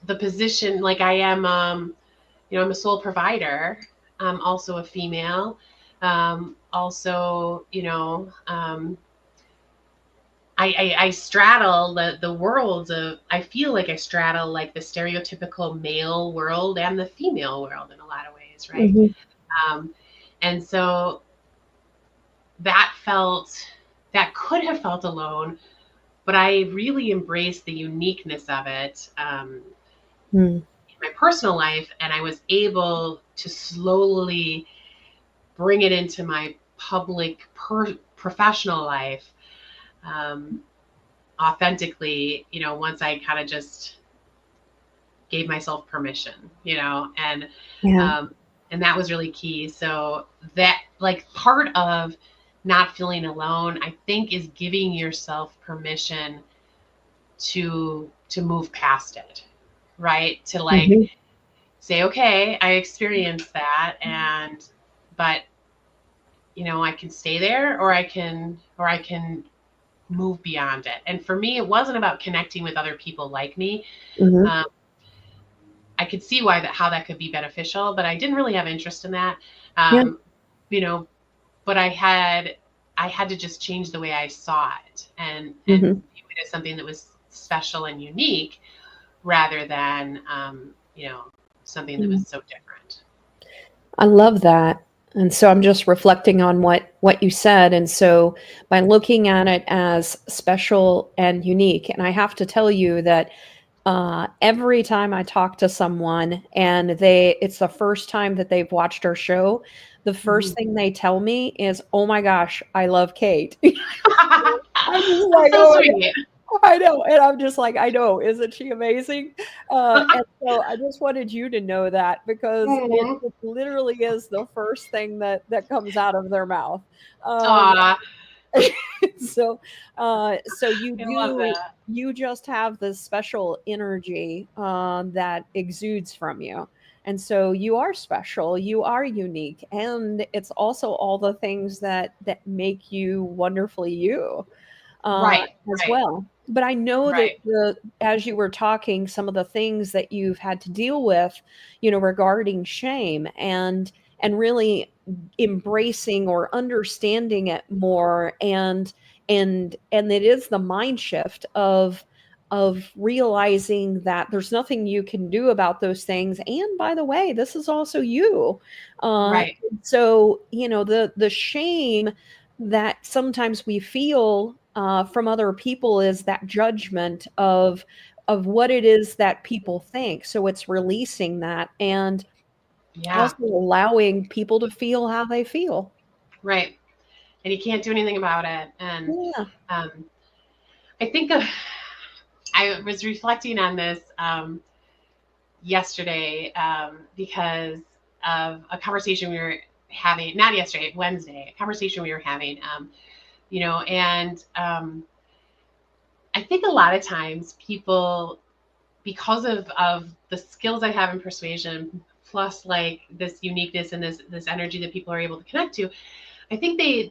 the position, like I am, I'm a sole provider, also a female, also, I straddle the worlds of, I feel like I straddle like the stereotypical male world and the female world in a lot of ways, right? Mhm. Um, and so that could have felt alone, but I really embraced the uniqueness of it in my personal life, and I was able to slowly bring it into my public professional life authentically, once I kind of just gave myself permission, and and that was really key. So that, like, part of not feeling alone, I think, is giving yourself permission to move past it, right? To like say, okay, I experienced that, but I can stay there, or I can move beyond it. And for me, it wasn't about connecting with other people like me. I could see how that could be beneficial, but I didn't really have interest in that. But I had to just change the way I saw it and view it as something that was special and unique, rather than something that was so different. I love that. And so I'm just reflecting on what you said. And so by looking at it as special and unique, and I have to tell you that every time I talk to someone and it's the first time that they've watched our show, the first thing they tell me is, "Oh my gosh, I love Cate." I'm just like, so sweet. I know. And I'm just like, I know. Isn't she amazing? And so I just wanted you to know that, because it literally is the first thing that comes out of their mouth. So you just have this special energy that exudes from you. And so you are special, you are unique, and it's also all the things that make you wonderfully you. As well. But I know that as you were talking, some of the things that you've had to deal with, regarding shame and really embracing or understanding it more, and it is the mind shift of realizing that there's nothing you can do about those things. And by the way, this is also you. So, the shame that sometimes we feel from other people is that judgment of what it is that people think. So it's releasing that, and also allowing people to feel how they feel. Right. And you can't do anything about it. And I think I was reflecting on this yesterday because of a conversation we were having, not yesterday, Wednesday, a conversation we were having, and I think a lot of times people, because of the skills I have in persuasion, plus like this uniqueness and this energy that people are able to connect to, I think they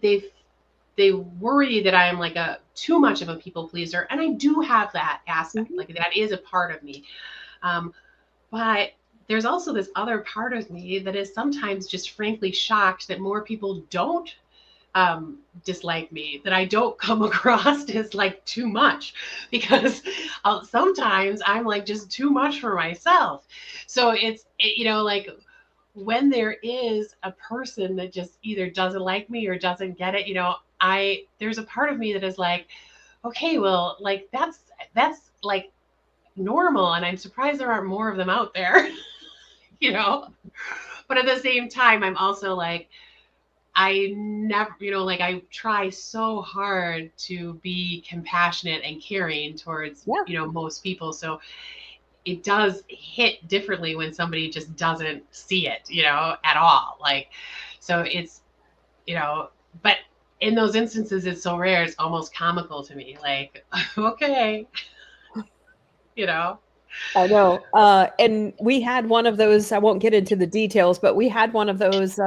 worry that I am like too much of a people pleaser, and I do have that aspect. Like, that is a part of me, but there's also this other part of me that is sometimes just frankly shocked that more people don't dislike me, that I don't come across as like too much, because sometimes I'm like just too much for myself. So it's like, when there is a person that just either doesn't like me or doesn't get it, there's a part of me that is like, okay, well, like that's like normal, and I'm surprised there aren't more of them out there. But at the same time, I'm also like, I never, I try so hard to be compassionate and caring towards, most people. So it does hit differently when somebody just doesn't see it, at all. Like, so it's, but in those instances, it's so rare, it's almost comical to me. Like, okay, I know. And we had one of those, I won't get into the details, but we had one of those,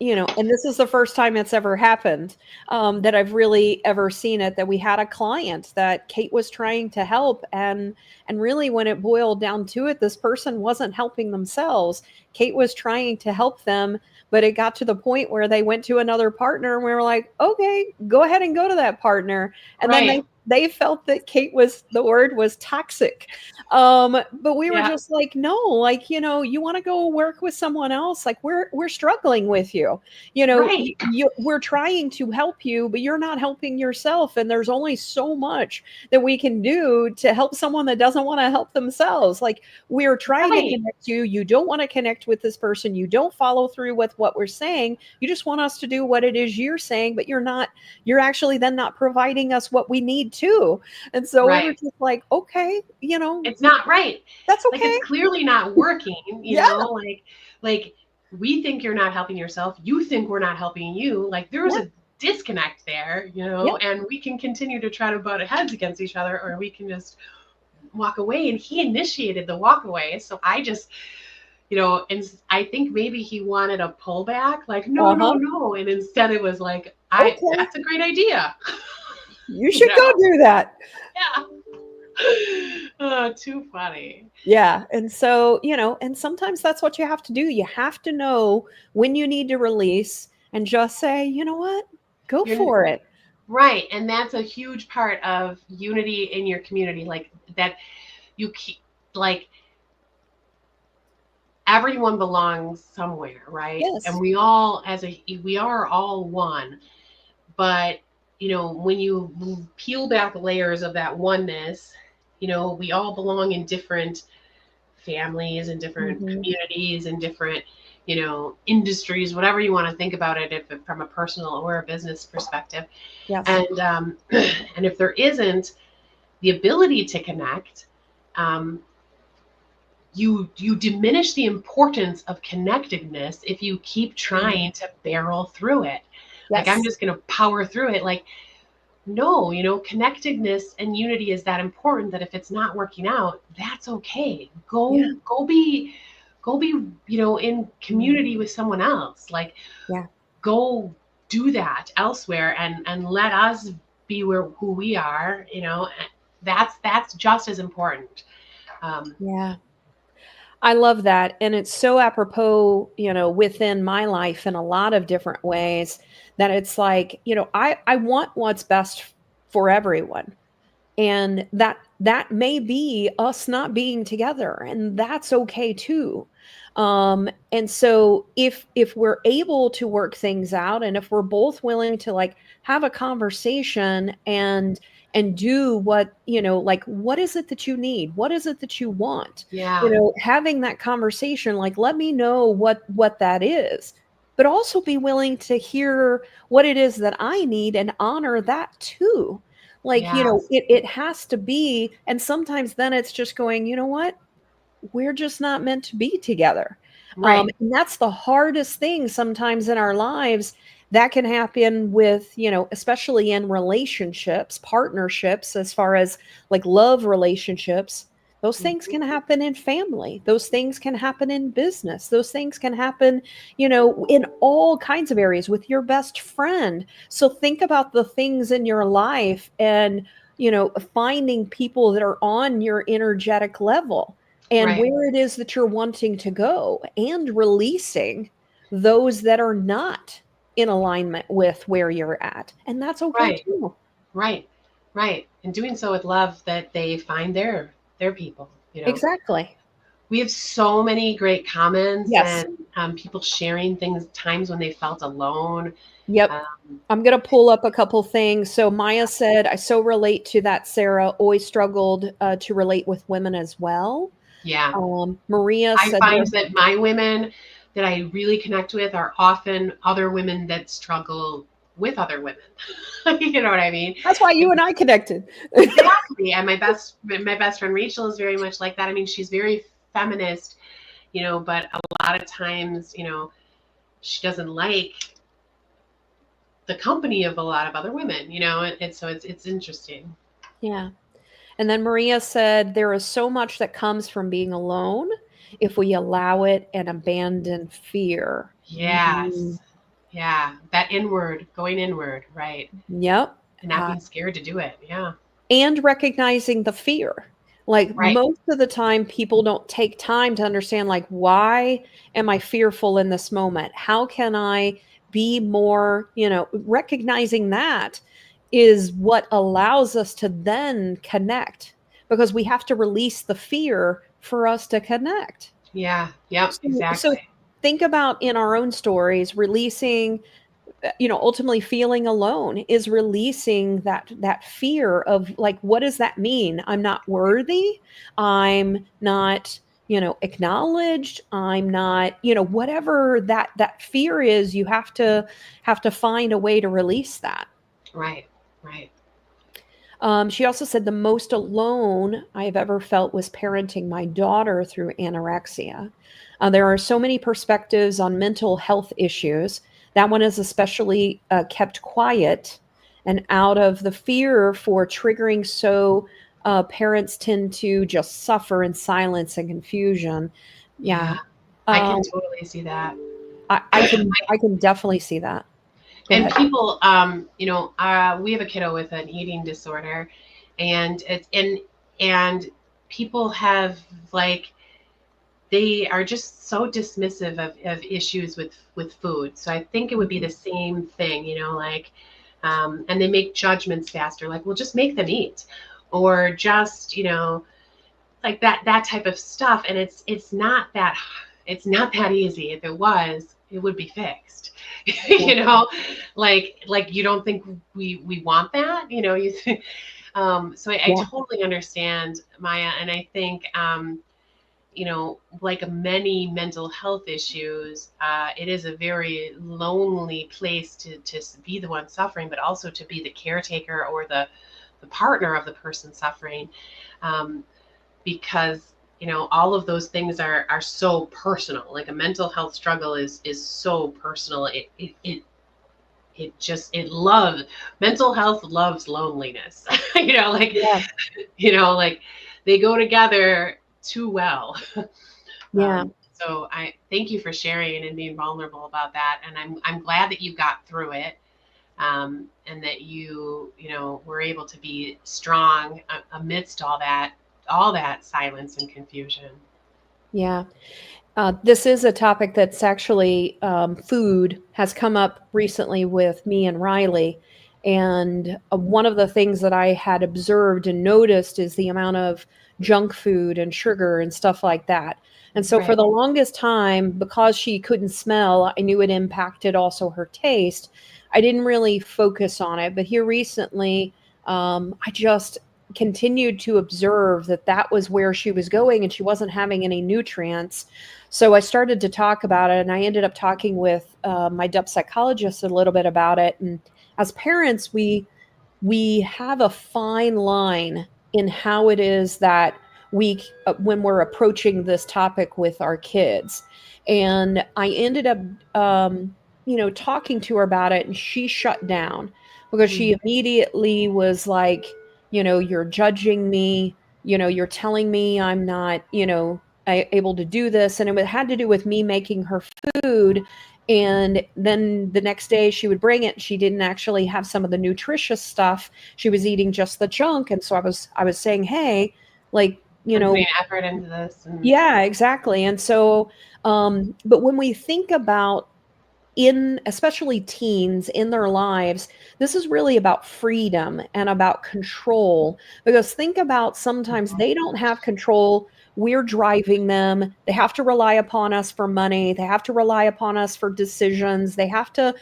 and this is the first time it's ever happened, that I've really ever seen it, that we had a client that Cate was trying to help. And really, when it boiled down to it, this person wasn't helping themselves. Cate was trying to help them, but it got to the point where they went to another partner, and we were like, okay, go ahead and go to that partner. And then they felt that the word was toxic. But we were Yeah. just like, no, like, you want to go work with someone else. Like we're struggling with you, Right. we're trying to help you, but you're not helping yourself. And there's only so much that we can do to help someone that doesn't want to help themselves. Like we're trying to Right. connect you. You don't want to connect with this person. You don't follow through with what we're saying. You just want us to do what it is you're saying, but you're actually then not providing us what we need to. And so we were Right. just like, okay, It's not right. that's Like, okay. it's clearly not working, Yeah. like we think you're not helping yourself. You think we're not helping you. Like there's Yeah. a disconnect there, Yeah. and we can continue to try to butt heads against each other, or we can just walk away. And he initiated the walk away. So I just, and I think maybe he wanted a pullback, like, no, no, Uh-huh. no. And instead it was like, Okay. that's a great idea. You should go do that. Yeah. Oh, too funny. Yeah. And so, and sometimes that's what you have to do. You have to know when you need to release and just say, you know what? Go for it. Right. And that's a huge part of unity in your community. Like that you keep, like, everyone belongs somewhere, right? Yes. And we are all one. But, when you peel back layers of that oneness, we all belong in different families and different communities and different, industries, whatever you want to think about it, from a personal or a business perspective. Yes. And and if there isn't the ability to connect, you diminish the importance of connectedness if you keep trying to barrel through it. Like, I'm just going to power through it. Like, no, connectedness and unity is that important that if it's not working out, that's okay. Go be, in community with someone else. Like, go do that elsewhere and let us be who we are. That's just as important. Yeah. I love that. And it's so apropos, within my life in a lot of different ways that it's like, I want what's best for everyone. And that may be us not being together, and that's okay too. And so if we're able to work things out, and if we're both willing to like have a conversation and do what, like, what is it that you need? What is it that you want? Yeah. Having that conversation, like, let me know what that is, but also be willing to hear what it is that I need and honor that too. Like, Yes. it has to be. And sometimes then it's just going, you know what? We're just not meant to be together. Right. And that's the hardest thing sometimes in our lives. That can happen with, especially in relationships, partnerships, as far as like love relationships. Those things can happen in family. Those things can happen in business. Those things can happen, in all kinds of areas with your best friend. So think about the things in your life and, finding people that are on your energetic level and Right. where it is that you're wanting to go, and releasing those that are not in alignment with where you're at. And that's okay Right. too. Right. Right. And doing so with love, that they find their people, Exactly. We have so many great comments Yes. and people sharing times when they felt alone. Yep. I'm going to pull up a couple things. So Maya said, I so relate to that, Sarah. Always struggled to relate with women as well. Yeah. Maria I said, find that my women that I really connect with are often other women that struggle with other women. You know what I mean? That's why you and I connected. Exactly. And my best friend Rachel is very much like that. I mean, she's very feminist, but a lot of times, she doesn't like the company of a lot of other women, and so it's interesting. Yeah. And then Maria said, there is so much that comes from being alone if we allow it and abandon fear. Yes. Yeah. That going inward, right? Yep. And not being scared to do it. Yeah. And recognizing the fear. Like Right. most of the time, people don't take time to understand, like, why am I fearful in this moment? How can I be more, recognizing that is what allows us to then connect, because we have to release the fear for us to connect. Yeah. Yep. So, Exactly. think about in our own stories, releasing, ultimately feeling alone is releasing that fear of, like, what does that mean? I'm not worthy. I'm not, acknowledged. I'm not, whatever that fear is, you have to find a way to release that. Right. Right. She also said the most alone I have ever felt was parenting my daughter through anorexia. There are so many perspectives on mental health issues. That one is especially kept quiet and out of the fear for triggering. So parents tend to just suffer in silence and confusion. Yeah. Yeah. I can Um, totally see that. I can definitely see that. Go And ahead. people, we have a kiddo with an eating disorder, and and people have, like, they are just so dismissive of issues with food. So I think it would be the same thing, like, and they make judgments faster, like, well, just make them eat, or just, like that type of stuff. And it's not that easy. If it was, it would be fixed. you know like, you don't think we want that, you think. So I Yeah. totally understand, Maya. And I think, like many mental health issues, it is a very lonely place to be the one suffering, but also to be the caretaker or the partner of the person suffering, um, because all of those things are so personal. Like, a mental health struggle is so personal. It loves mental health, loves loneliness. Like, Yeah. like, they go together too well. Yeah. So I thank you for sharing and being vulnerable about that, and I'm glad that you got through it, and that you were able to be strong amidst all that silence and confusion. Yeah. This is a topic that's actually, food has come up recently with me and Riley. And one of the things that I had observed and noticed is the amount of junk food and sugar and stuff like that. And so for Right. the longest time, because she couldn't smell, I knew it impacted also her taste. I didn't really focus on it. But here recently, I just continued to observe that was where she was going and she wasn't having any nutrients. So I started to talk about it, and I ended up talking with my depth psychologist a little bit about it. And as parents, we have a fine line in how it is that when we're approaching this topic with our kids. And I ended up, talking to her about it, and she shut down because she Mm. immediately was like, you're judging me, you're telling me I'm not, able to do this. And it had to do with me making her food. And then the next day she would bring it. She didn't actually have some of the nutritious stuff. She was eating just the junk. And so I was saying, hey, like, I'm putting effort into this, and yeah, exactly. And so, but when we think about, especially teens in their lives, this is really about freedom and about control. Because think about, sometimes they don't have control. We're driving them. They have to rely upon us for money. They have to rely upon us for decisions. They have to,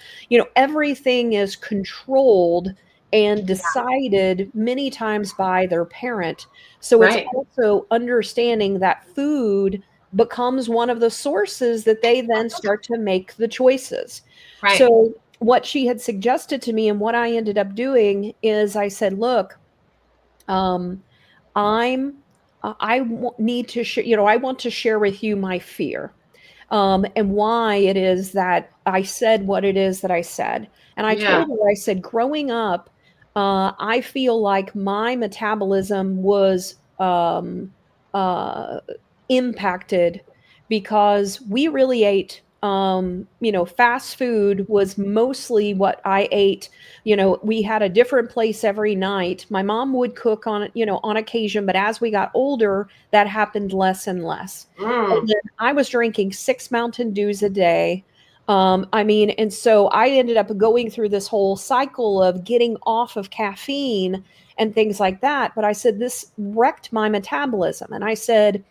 everything is controlled and decided many times by their parent. So it's right, also understanding that food becomes one of the sources that they then start to make the choices. right, So what she had suggested to me and what I ended up doing is I said, look, um, I'm need to share, I want to share with you my fear, and why it is that I said what it is that I said. And I yeah, told her, I said, growing up, I feel like my metabolism was uh, impacted because we really ate. Fast food was mostly what I ate. We had a different place every night. My mom would cook on occasion, but as we got older, that happened less and less. And mm, then I was drinking 6 Mountain Dews a day. I mean, and so I ended up going through this whole cycle of getting off of caffeine and things like that. But I said, this wrecked my metabolism. And I said,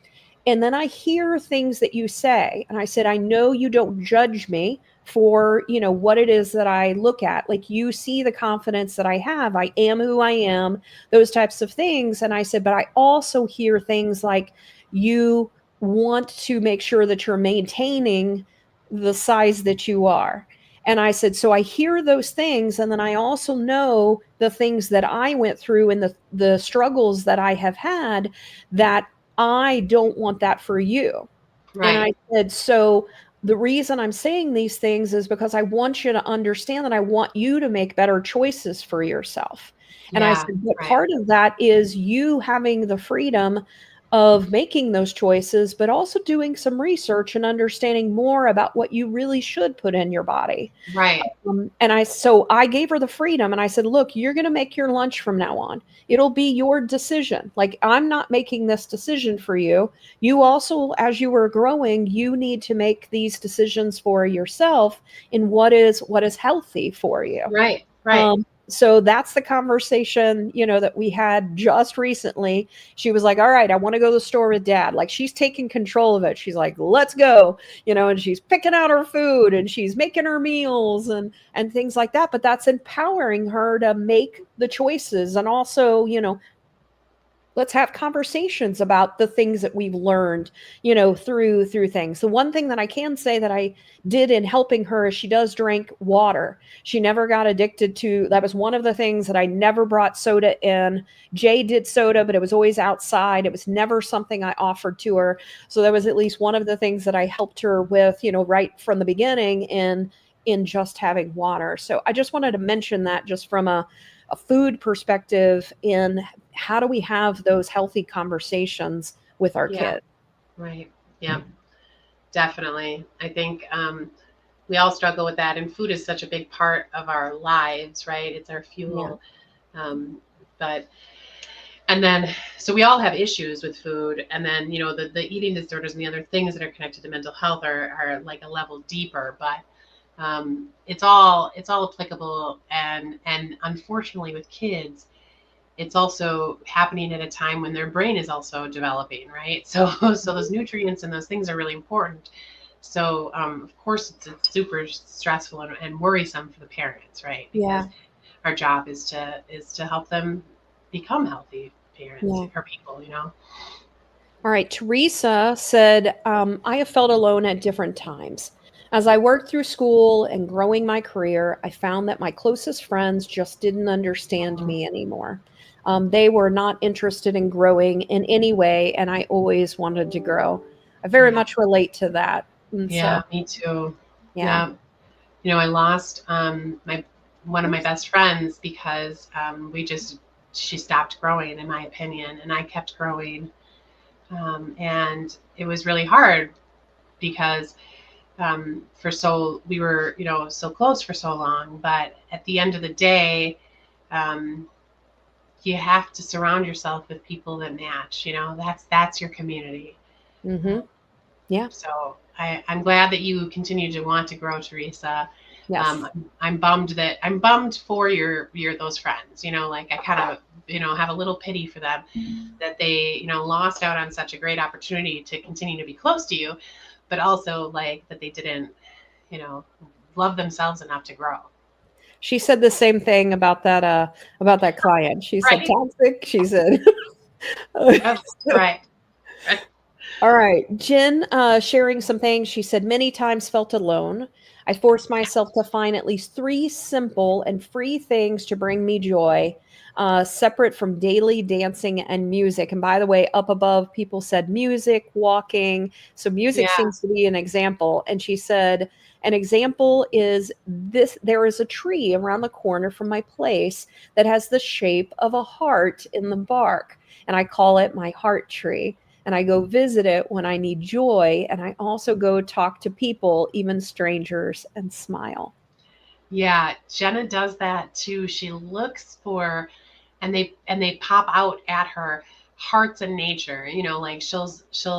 and then I hear things that you say. And I said, I know you don't judge me for, what it is that I look at. Like, you see the confidence that I have. I am who I am, those types of things. And I said, but I also hear things like, you want to make sure that you're maintaining the size that you are. And I said, so I hear those things. And then I also know the things that I went through and the struggles that I have had, that I don't want that for you. And I Right. said, so the reason I'm saying these things is because I want you to understand that I want you to make better choices for yourself. And I Yeah. said, but Right. part of that is you having the freedom of making those choices, but also doing some research and understanding more about what you really should put in your body. Right. So I gave her the freedom and I said, look, you're going to make your lunch from now on. It'll be your decision. Like, I'm not making this decision for you. You also, as you were growing, you need to make these decisions for yourself in what is healthy for you. Right. Right. So that's the conversation, that we had just recently. She was like, all right, I want to go to the store with dad. Like, she's taking control of it. She's like, let's go, and she's picking out her food and she's making her meals and things like that. But that's empowering her to make the choices. And also, let's have conversations about the things that we've learned, through things. The one thing that I can say that I did in helping her is she does drink water. She never got addicted to that. Was one of the things that I never brought soda in. Jay did soda, but it was always outside. It was never something I offered to her. So that was at least one of the things that I helped her with, right from the beginning in just having water. So I just wanted to mention that, just from a food perspective, in how do we have those healthy conversations with our Yeah. kids. Right. Yeah. Definitely. I think we all struggle with that, and food is such a big part of our lives, right? It's our Yeah. fuel. But and then so we all have issues with food, and then the eating disorders and the other things that are connected to mental health are like a level deeper, but it's all applicable, and unfortunately with kids it's also happening at a time when their brain is also developing, right? So those nutrients and those things are really important. So of course it's super stressful and worrisome for the parents, right? Because Yeah. our job is to help them become healthy parents Yeah. or people. All right. Teresa said, I have felt alone at different times. As I worked through school and growing my career, I found that my closest friends just didn't understand me anymore. They were not interested in growing in any way, and I always wanted to grow. I very Yeah. much relate to that. And Yeah, so, me too. yeah. Yeah. I lost my one of my Oops. best friends because she stopped growing, in my opinion, and I kept growing. And it was really hard because we were so close for so long, but at the end of the day, um, you have to surround yourself with people that match. That's your community. Mm-hmm. Yeah. So I'm glad that you continue to want to grow, Teresa. Yes. I'm bummed for your those friends. Like I kind of have a little pity for them that they lost out on such a great opportunity to continue to be close to you, but also like that they didn't you know love themselves enough to grow. She said the same thing about that client. She said Right. toxic. She said Yes. Right. Right. all right. Jen, sharing some things. She said, many times felt alone. I forced myself to find at least 3 simple and free things to bring me joy, separate from daily dancing and music. And by the way, up above, people said music, walking. So music Yeah. seems to be an example. And she said, an example is this: there is a tree around the corner from my place that has the shape of a heart in the bark. And I call it my heart tree, and I go visit it when I need joy. And I also go talk to people, even strangers, and smile. Yeah, Jenna does that too. She looks for, and they pop out at her, hearts in nature. Like she'll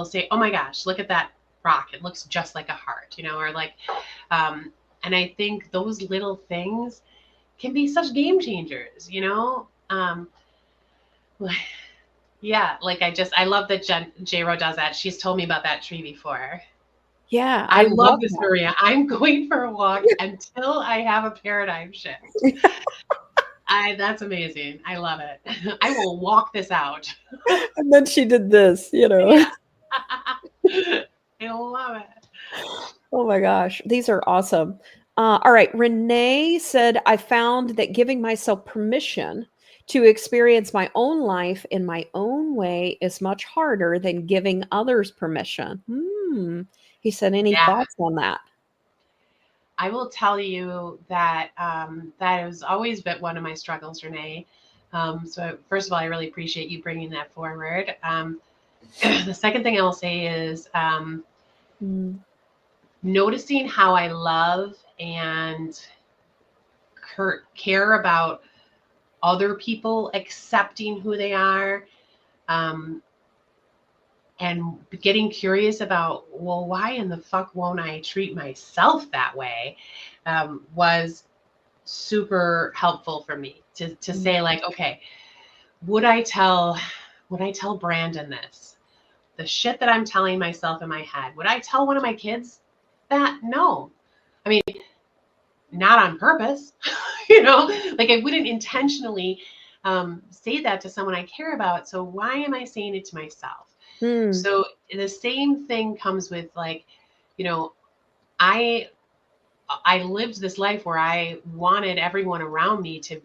say, "Oh my gosh, look at that rock. It looks just like a heart, you know, or like, and I think those little things can be such game changers, you know? Yeah, like I love that J-Ro does that. She's told me about that tree before. Yeah, I I love love this, that. Maria. I'm going for a walk until I have a paradigm shift. That's amazing. I love it. I will walk this out. And then she did this, you know. Yeah. I love it. Oh my gosh, these are awesome. All right, Renee said, I found that giving myself permission to experience my own life in my own way is much harder than giving others permission. He said, any Yeah. thoughts on that? I will tell you that that has always been one of my struggles, Renee. So first of all, I really appreciate you bringing that forward. The second thing I will say is noticing how I love and care about other people accepting who they are, and getting curious about, well, why in the fuck won't I treat myself that way, was super helpful for me to say, like, okay, would I tell Brandon this? The shit that I'm telling myself in my head, would I tell one of my kids that? No. I mean, not on purpose, you know, like I wouldn't intentionally say that to someone I care about. So why am I saying it to myself? So the same thing comes with, like, you know, I lived this life where I wanted everyone around me to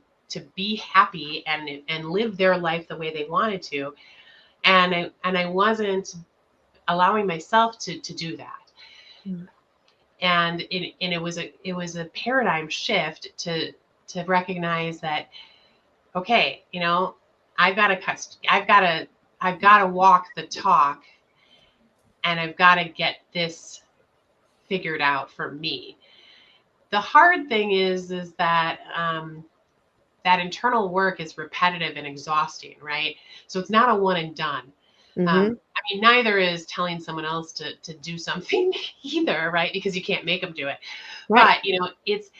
be happy and live their life the way they wanted to, and I wasn't allowing myself to do that. And it was a paradigm shift to recognize that, okay, you know, I've got to walk the talk, and I've got to get this figured out for me. The hard thing is that that internal work is repetitive and exhausting, right? So it's not a one and done. I mean, neither is telling someone else to do something either, right? Because you can't make them do it. Right. But you know, it's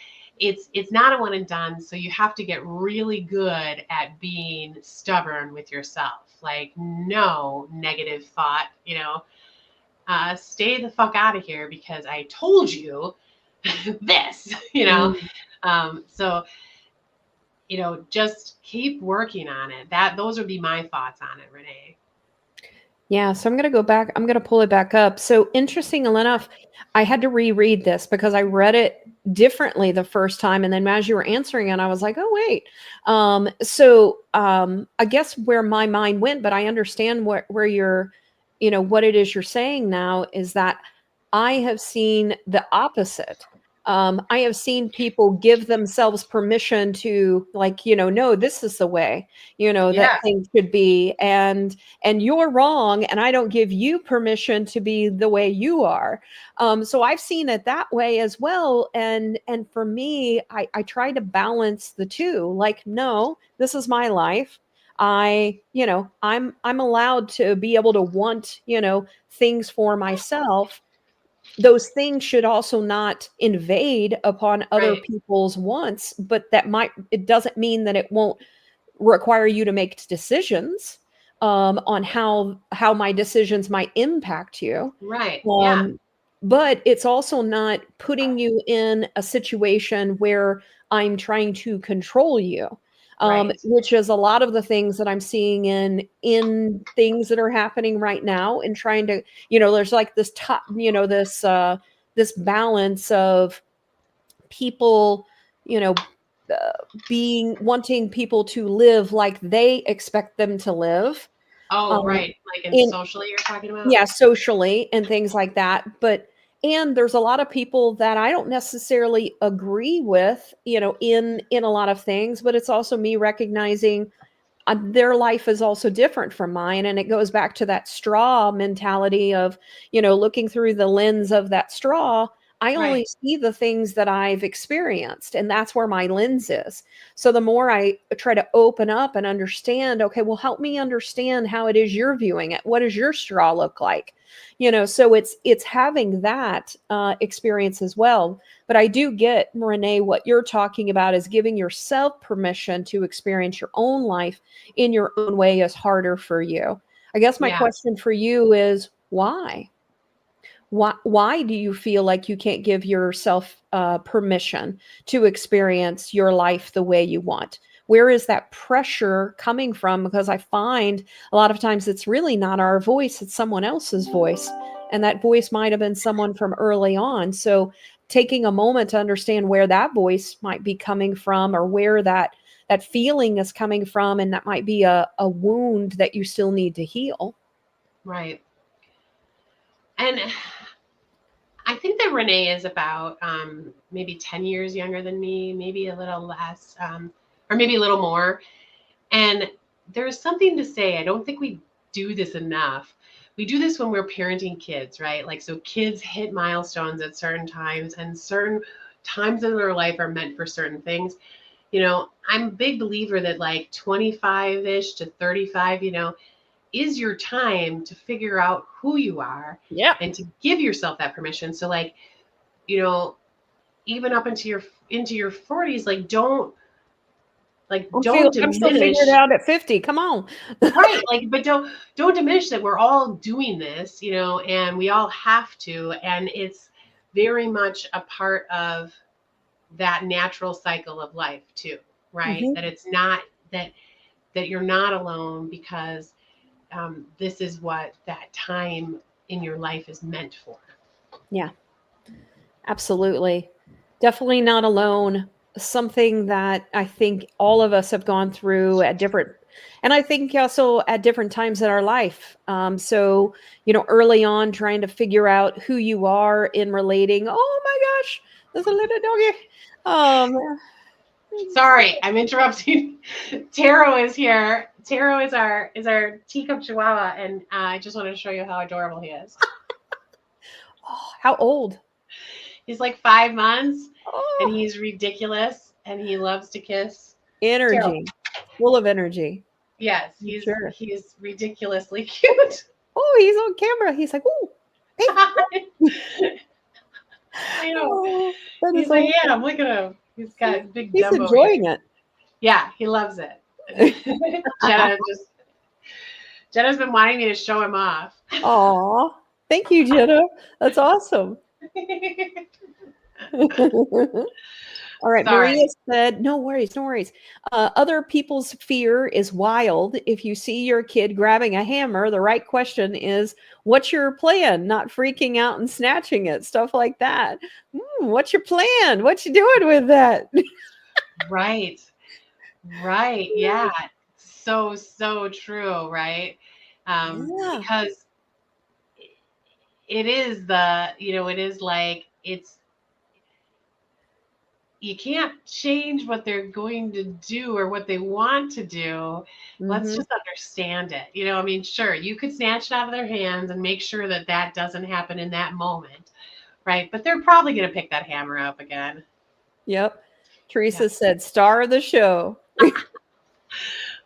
not a one and done. So you have to get really good at being stubborn with yourself. Like, no negative thought, you know, stay the fuck out of here because I told you this, you know. So, you know, just keep working on it. Those would be my thoughts on it, Renee. Yeah, so I'm going to go back. I'm going to pull it back up. So interesting enough, I had to reread this because I read it differently the first time. And then as you were answering it, I was like, oh, wait. I guess where my mind went, but I understand where you're, you know, what it is you're saying now is that I have seen the opposite. I have seen people give themselves permission to, like, you know, no, this is the way, you know, that things should be. And you're wrong. And I don't give you permission to be the way you are. So I've seen it that way as well. And for me, I try to balance the two. Like, no, this is my life. You know, I'm allowed to be able to want, you know, things for myself. Those things should also not invade upon other people's wants, but it doesn't mean that it won't require you to make decisions on how my decisions might impact you. Right. But it's also not putting you in a situation where I'm trying to control you. Which is a lot of the things that I'm seeing in things that are happening right now, and trying to, you know, there's like this this balance of people, you know, wanting people to live like they expect them to live. Like socially you're talking about? Yeah, socially and things like that. And there's a lot of people that I don't necessarily agree with, you know, in a lot of things, but it's also me recognizing their life is also different from mine. And it goes back to that straw mentality of, you know, looking through the lens of that straw. I only Right. see the things that I've experienced, and that's where my lens is. So the more I try to open up and understand, okay, well, help me understand how it is you're viewing it. What does your straw look like? So it's having that experience as well. But I do get, Renee, what you're talking about is giving yourself permission to experience your own life in your own way is harder for you. I guess my Yes. question for you is why? Why do you feel like you can't give yourself permission to experience your life the way you want? Where is that pressure coming from? Because I find a lot of times it's really not our voice, it's someone else's voice. And that voice might have been someone from early on. So taking a moment to understand where that voice might be coming from, or where that feeling is coming from, and that might be a wound that you still need to heal. Right. And I think that Renee is about maybe 10 years younger than me, maybe a little less, or maybe a little more. And there's something to say. I don't think we do this enough. We do this when we're parenting kids, right? Like, so kids hit milestones at certain times, and certain times in their life are meant for certain things. I'm a big believer that like 25-ish to 35, is your time to figure out who you are Yeah. and to give yourself that permission. So like, even up into your 40s, like don't Feel like I'm still figuring diminish. it out at 50. Come on. Right, like, but don't diminish that we're all doing this, and we all have to, and it's very much a part of that natural cycle of life too, right? Mhm. That it's not that you're not alone, because this is what that time in your life is meant for. Yeah, absolutely. Definitely not alone. Something that I think all of us have gone through at different, and I think also at different times in our life. So, early on, trying to figure out who you are in relating. Oh my gosh, there's a little doggy. Um, Sorry, I'm interrupting. Taro is here. Taro is our teacup chihuahua, and I just wanted to show you how adorable he is. oh, how old? He's like 5 months, and Oh, he's ridiculous, and he loves to kiss. Taro. energy, full of energy. Yes, I'm he's sure. he's ridiculously cute. Oh, he's on camera. He's like, oh, hey. I know. Oh, that is He's a so ham. Look at him. He's got big he's Dumbo enjoying ears. it. Yeah, he loves it. Jenna's been wanting me to show him off. Aw, thank you, Jenna. That's awesome. All right, Maria Sorry. said, no worries, no worries. Other people's fear is wild. If you see your kid grabbing a hammer, the right question is, what's your plan? Not freaking out and snatching it, stuff like that. What's your plan? What you doing with that? Right. Right. Yeah. So true, right? Yeah. Because it is like you can't change what they're going to do or what they want to do. Let's Hmm. just understand it. I mean, sure, you could snatch it out of their hands and make sure that that doesn't happen in that moment, right? But they're probably going to pick that hammer up again. Yep. Yeah. Teresa said, star of the show.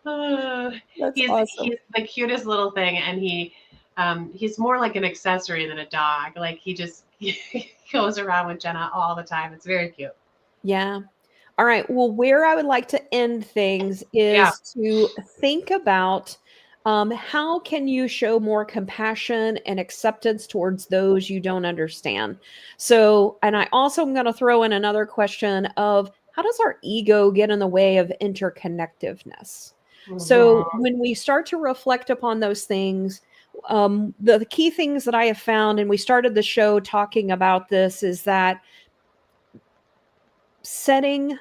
Uh, That's he's awesome. the cutest little thing, and he's more like an accessory than a dog. Like he goes around with Jenna all the time. It's very cute. Yeah. All right. Well, where I would like to end things Yeah. is to think about how can you show more compassion and acceptance towards those you don't understand. So, and I also am going to throw in another question of how does our ego get in the way of interconnectedness? So, Mhm. when we start to reflect upon those things, the key things that I have found, and we started the show talking about this, is that setting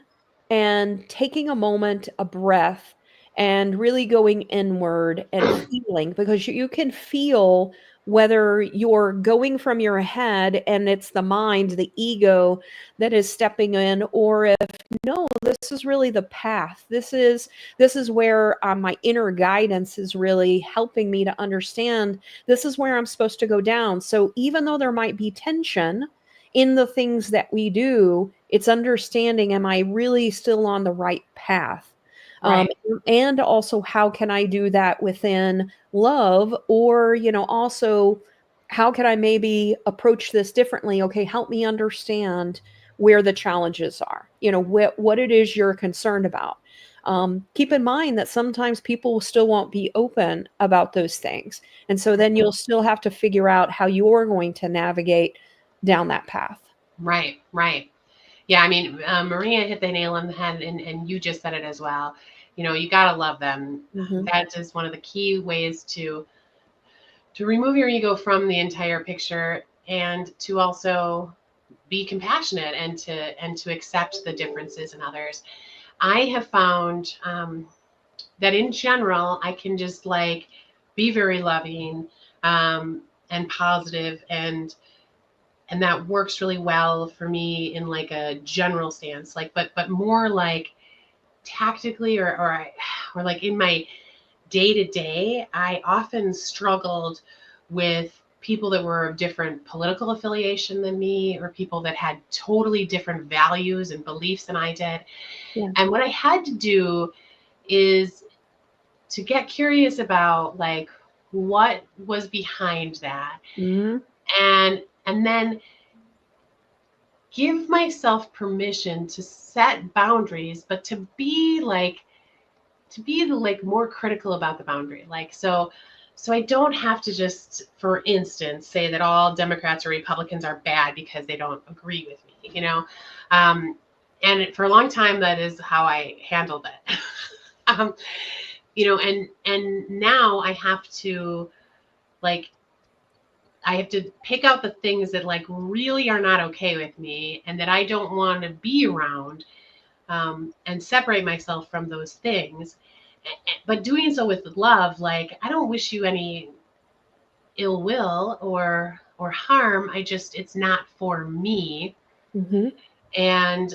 and taking a moment, a breath, and really going inward and feeling, because you can feel whether you're going from your head and it's the mind, the ego that is stepping in, or if no, this is really the path. This is where my inner guidance is really helping me to understand this is where I'm supposed to go down. So even though there might be tension, in the things that we do, it's understanding, am I really still on the right path? Right. And also, how can I do that within love? Or, also, how can I maybe approach this differently? Okay, help me understand where the challenges are, what it is you're concerned about. Keep in mind that sometimes people still won't be open about those things. And so then you'll still have to figure out how you're going to navigate down that path. Right. Right. Yeah, I mean, Maria hit the nail on the head, and you just said it as well. You got to love them. Mm-hmm. That is one of the key ways to remove your ego from the entire picture, and to also be compassionate, and to accept the differences in others. I have found that in general, I can just like be very loving, and positive, and that works really well for me in like a general stance, like, but more like tactically, or like in my day to day, I often struggled with people that were of different political affiliation than me, or people that had totally different values and beliefs than I did. Yeah. And what I had to do is to get curious about like what was behind that, Mm-hmm. and then give myself permission to set boundaries, but to be more critical about the boundary. Like, so I don't have to just, for instance, say that all Democrats or Republicans are bad because they don't agree with me. Um, and for a long time, that is how I handled it. um, and now like I have to pick out the things that like really are not okay with me and that I don't want to be around, and separate myself from those things. But doing so with love, like I don't wish you any ill will or harm. It's not for me. Mm-hmm. And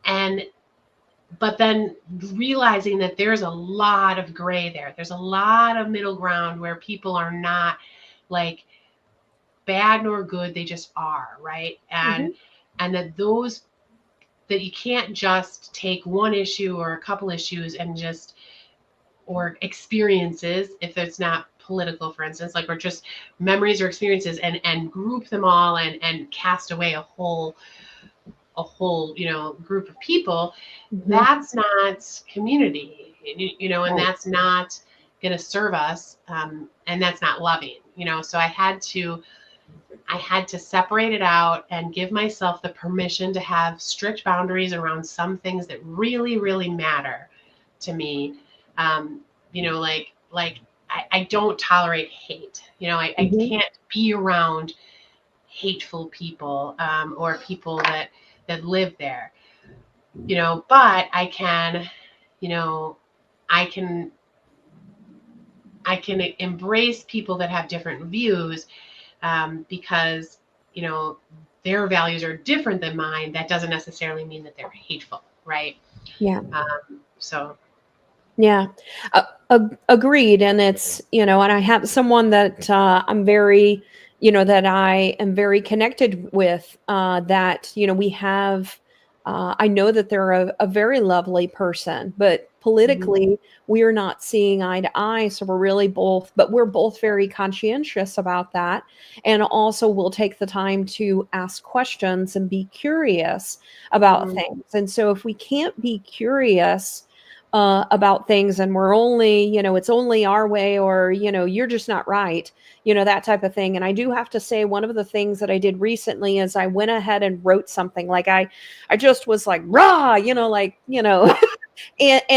and but then realizing that there's a lot of gray there. There's a lot of middle ground where people are not like bad nor good, they just are, right? Mm-hmm. And that you can't just take one issue or a couple issues and just, or experiences, if it's not political, for instance, like, or just memories or experiences, and group them all, and cast away a whole group of people. Mm-hmm. That's not community, and Right. that's not going to serve us, and that's not loving. So I had to separate it out and give myself the permission to have strict boundaries around some things that really, really matter to me. Um, like I don't tolerate hate. I Mm-hmm. can't be around hateful people, or people that live there. But I can, you know, I can I can embrace people that have different views, because you know their values are different than mine. That doesn't necessarily mean that they're hateful, right? Yeah. So Yeah, agreed. And it's, and I have someone that I'm very, that I am very connected with, that, we have, I know that they're a very lovely person, but mhm, politically, we're not seeing eye to eye. So we're both very conscientious about that. And also, we'll take the time to ask questions and be curious about mhm, things. And so, if we can't be curious, about things, and we're only, it's only our way, or, you're just not right, that type of thing. And I do have to say, one of the things that I did recently is I went ahead and wrote something. Like I just was like, rah, and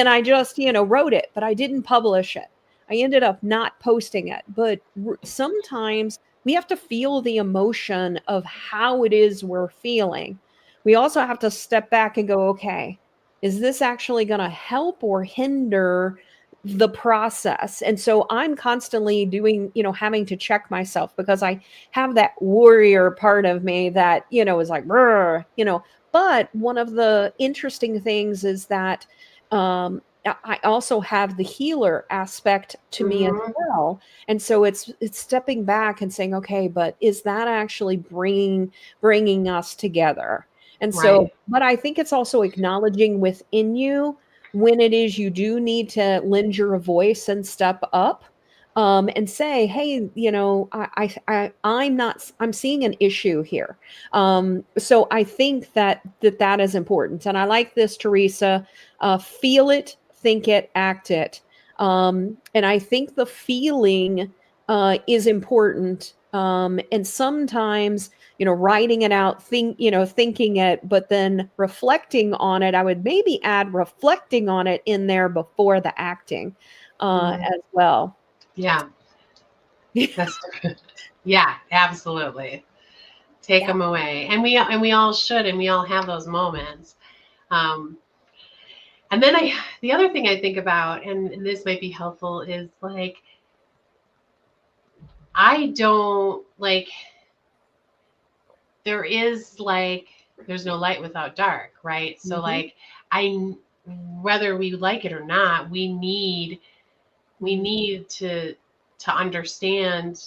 I just, wrote it, but I didn't publish it. I ended up not posting it. But sometimes we have to feel the emotion of how it is we're feeling. We also have to step back and go, okay, is this actually going to help or hinder the process? And so I'm constantly doing, having to check myself, because I have that warrior part of me that, is like, "Brr," But one of the interesting things is that, I also have the healer aspect to me as Mm-hmm. well. And so it's stepping back and saying, okay, but is that actually bringing us together? And so, Right. but I think it's also acknowledging within you when it is you do need to lend your voice and step up, and say, hey, I'm not, I'm seeing an issue here. So I think that is important. And I like this, Teresa, feel it, think it, act it. And I think the feeling is important. And sometimes, writing it out, thinking it, but then reflecting on it. I would maybe add reflecting on it in there before the acting Mm-hmm. as well. Yeah. That's good. Yeah, absolutely. Take Yeah. them away. And we all should, and we all have those moments. Um, and then the other thing I think about, and this might be helpful, is like, I don't like, there's no light without dark, right? So Mhm. like, I, whether we like it or not, we Mhm. need to understand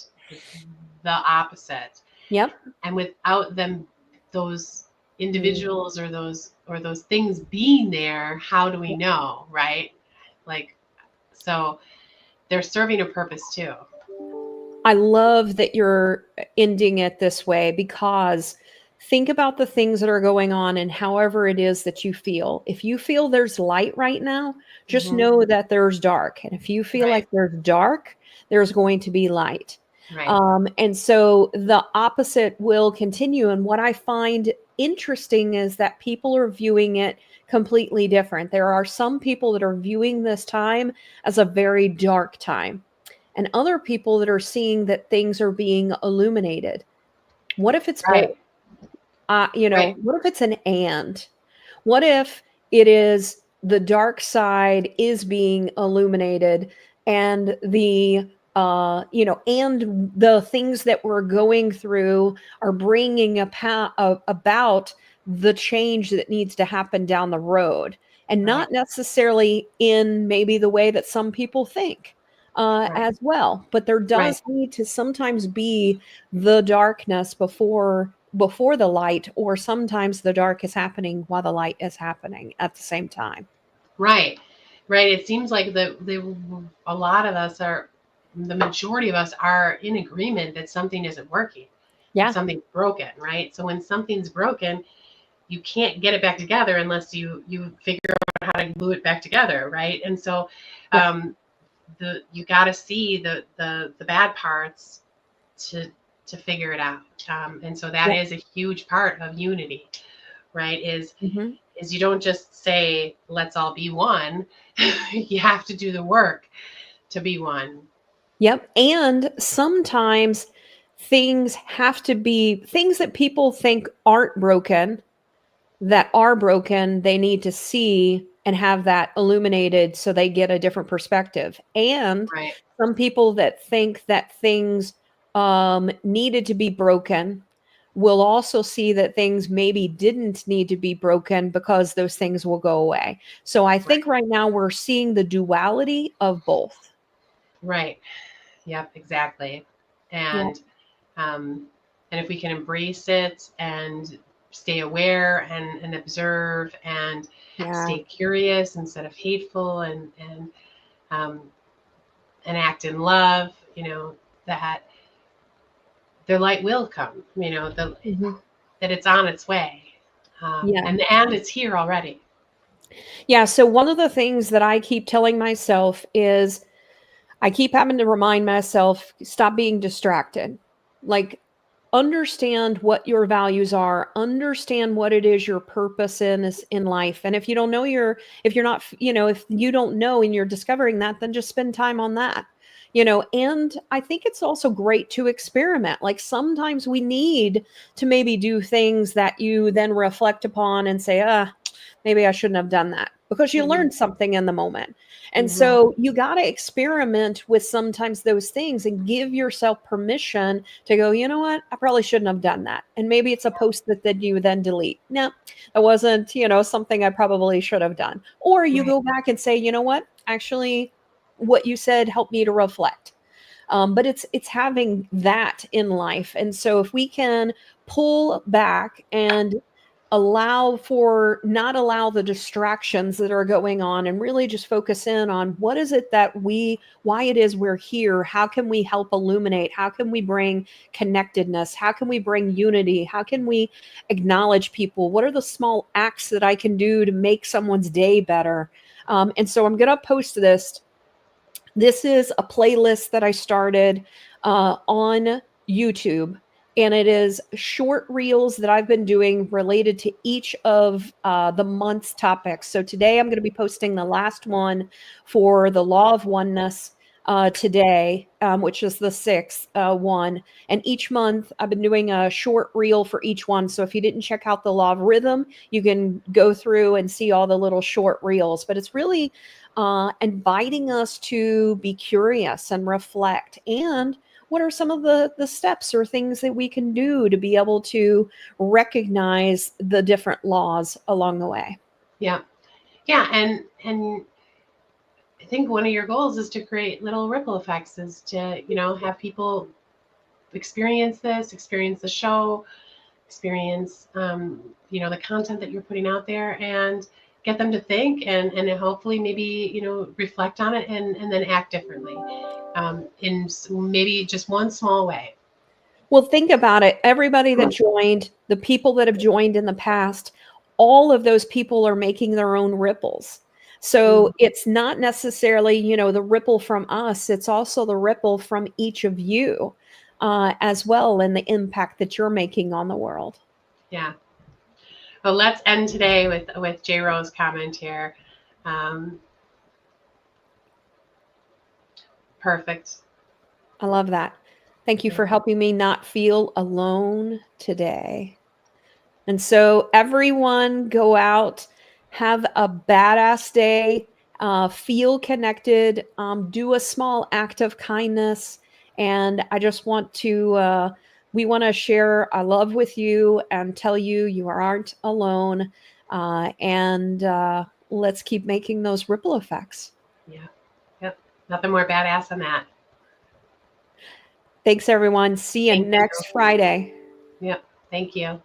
the opposite. Yep. And without them, those Mm. individuals or those things being there, how do we know, right? Like, so they're serving a purpose too. I love that you're ending it this way, because think about the things that are going on and however it is that you feel. If you feel there's light right now, just Hmm. know that there's dark. And if you feel Right. like there's dark, there's going to be light. Right. And so the opposite will continue. And what I find interesting is that people are viewing it completely different. There are some people that are viewing this time as a very dark time, and other people that are seeing that things are being illuminated. What if it's both? Right. Right. What if it's an and? What if it is the dark side is being illuminated, and and the things that we're going through are bringing about the change that needs to happen down the road, and Right. not necessarily in maybe the way that some people think Right. as well. But there Right. does need to sometimes be the darkness before the light, or sometimes the dark is happening while the light is happening at the same time. Right. Right. It seems like a lot of us are, the majority of us are in agreement that something isn't working, that Yeah. something's broken, right? So when something's broken, you can't get it back together unless you figure out how to glue it back together, right? And so Yeah. you got to see the bad parts to figure it out. And so that Yeah. is a huge part of unity, right? Hmm. Is you don't just say let's all be one. You have to do the work to be one. Yep. And sometimes things have to be things that people think aren't broken, that are broken, they need to see and have that illuminated so they get a different perspective. And Right. some people that think that things needed to be broken will also see that things maybe didn't need to be broken, because those things will go away. So I Right. think right now we're seeing the duality of both. Right. Yep, exactly. Yeah. Um, and if we can embrace it and stay aware and observe and Yeah. stay curious instead of hateful, um, and act in love, that their light will come, Mhm. that it's on its way. Yeah. And it's here already. Yeah. So one of the things that I keep telling myself is I keep having to remind myself, stop being distracted. Like, understand what your values are, understand what it is your purpose is in life. And if you don't know if you're not, if you don't know and you're discovering that, then just spend time on that. And I think it's also great to experiment. Like, sometimes we need to maybe do things that you then reflect upon and say, maybe I shouldn't have done that, because you Hmm. learned something in the moment. And so you got to experiment with sometimes those things and give yourself permission to go, you know what, I probably shouldn't have done that. And maybe it's a post that you then delete. No, that wasn't, something I probably should have done. Or you Right. go back and say, you know what, actually, what you said helped me to reflect. But it's having that in life. And so if we can pull back and not allow the distractions that are going on and really just focus in on what is it why it is we're here, how can we help illuminate, how can we bring connectedness, how can we bring unity, how can we acknowledge people, what are the small acts that I can do to make someone's day better. And so I'm going to post this. This is a playlist that I started on YouTube, and it is short reels that I've been doing related to each of the month's topics. So today I'm going to be posting the last one for the Law of Oneness today, which is the sixth one. And each month I've been doing a short reel for each one. So if you didn't check out the Law of Rhythm, you can go through and see all the little short reels. But it's really inviting us to be curious and reflect. And what are some of the steps or things that we can do to be able to recognize the different laws along the way? Yeah. Yeah. And I think one of your goals is to create little ripple effects, is to, have people experience the show, experience, the content that you're putting out there, and get them to think and hopefully maybe, reflect on it and then act differently in maybe just one small way. Well, think about it. Everybody that joined, the people that have joined in the past, all of those people are making their own ripples. So it's not necessarily, the ripple from us. It's also the ripple from each of you as well, and the impact that you're making on the world. Yeah. Well, let's end today with J. Rose comment here. Perfect. I love that. Thank you for helping me not feel alone today. And so everyone go out, have a badass day, feel connected, do a small act of kindness. And I just we want to share our love with you and tell you you aren't alone. Let's keep making those ripple effects. Yeah. Yep. Nothing more badass than that. Thanks, everyone. See you next Friday. Yep. Thank you.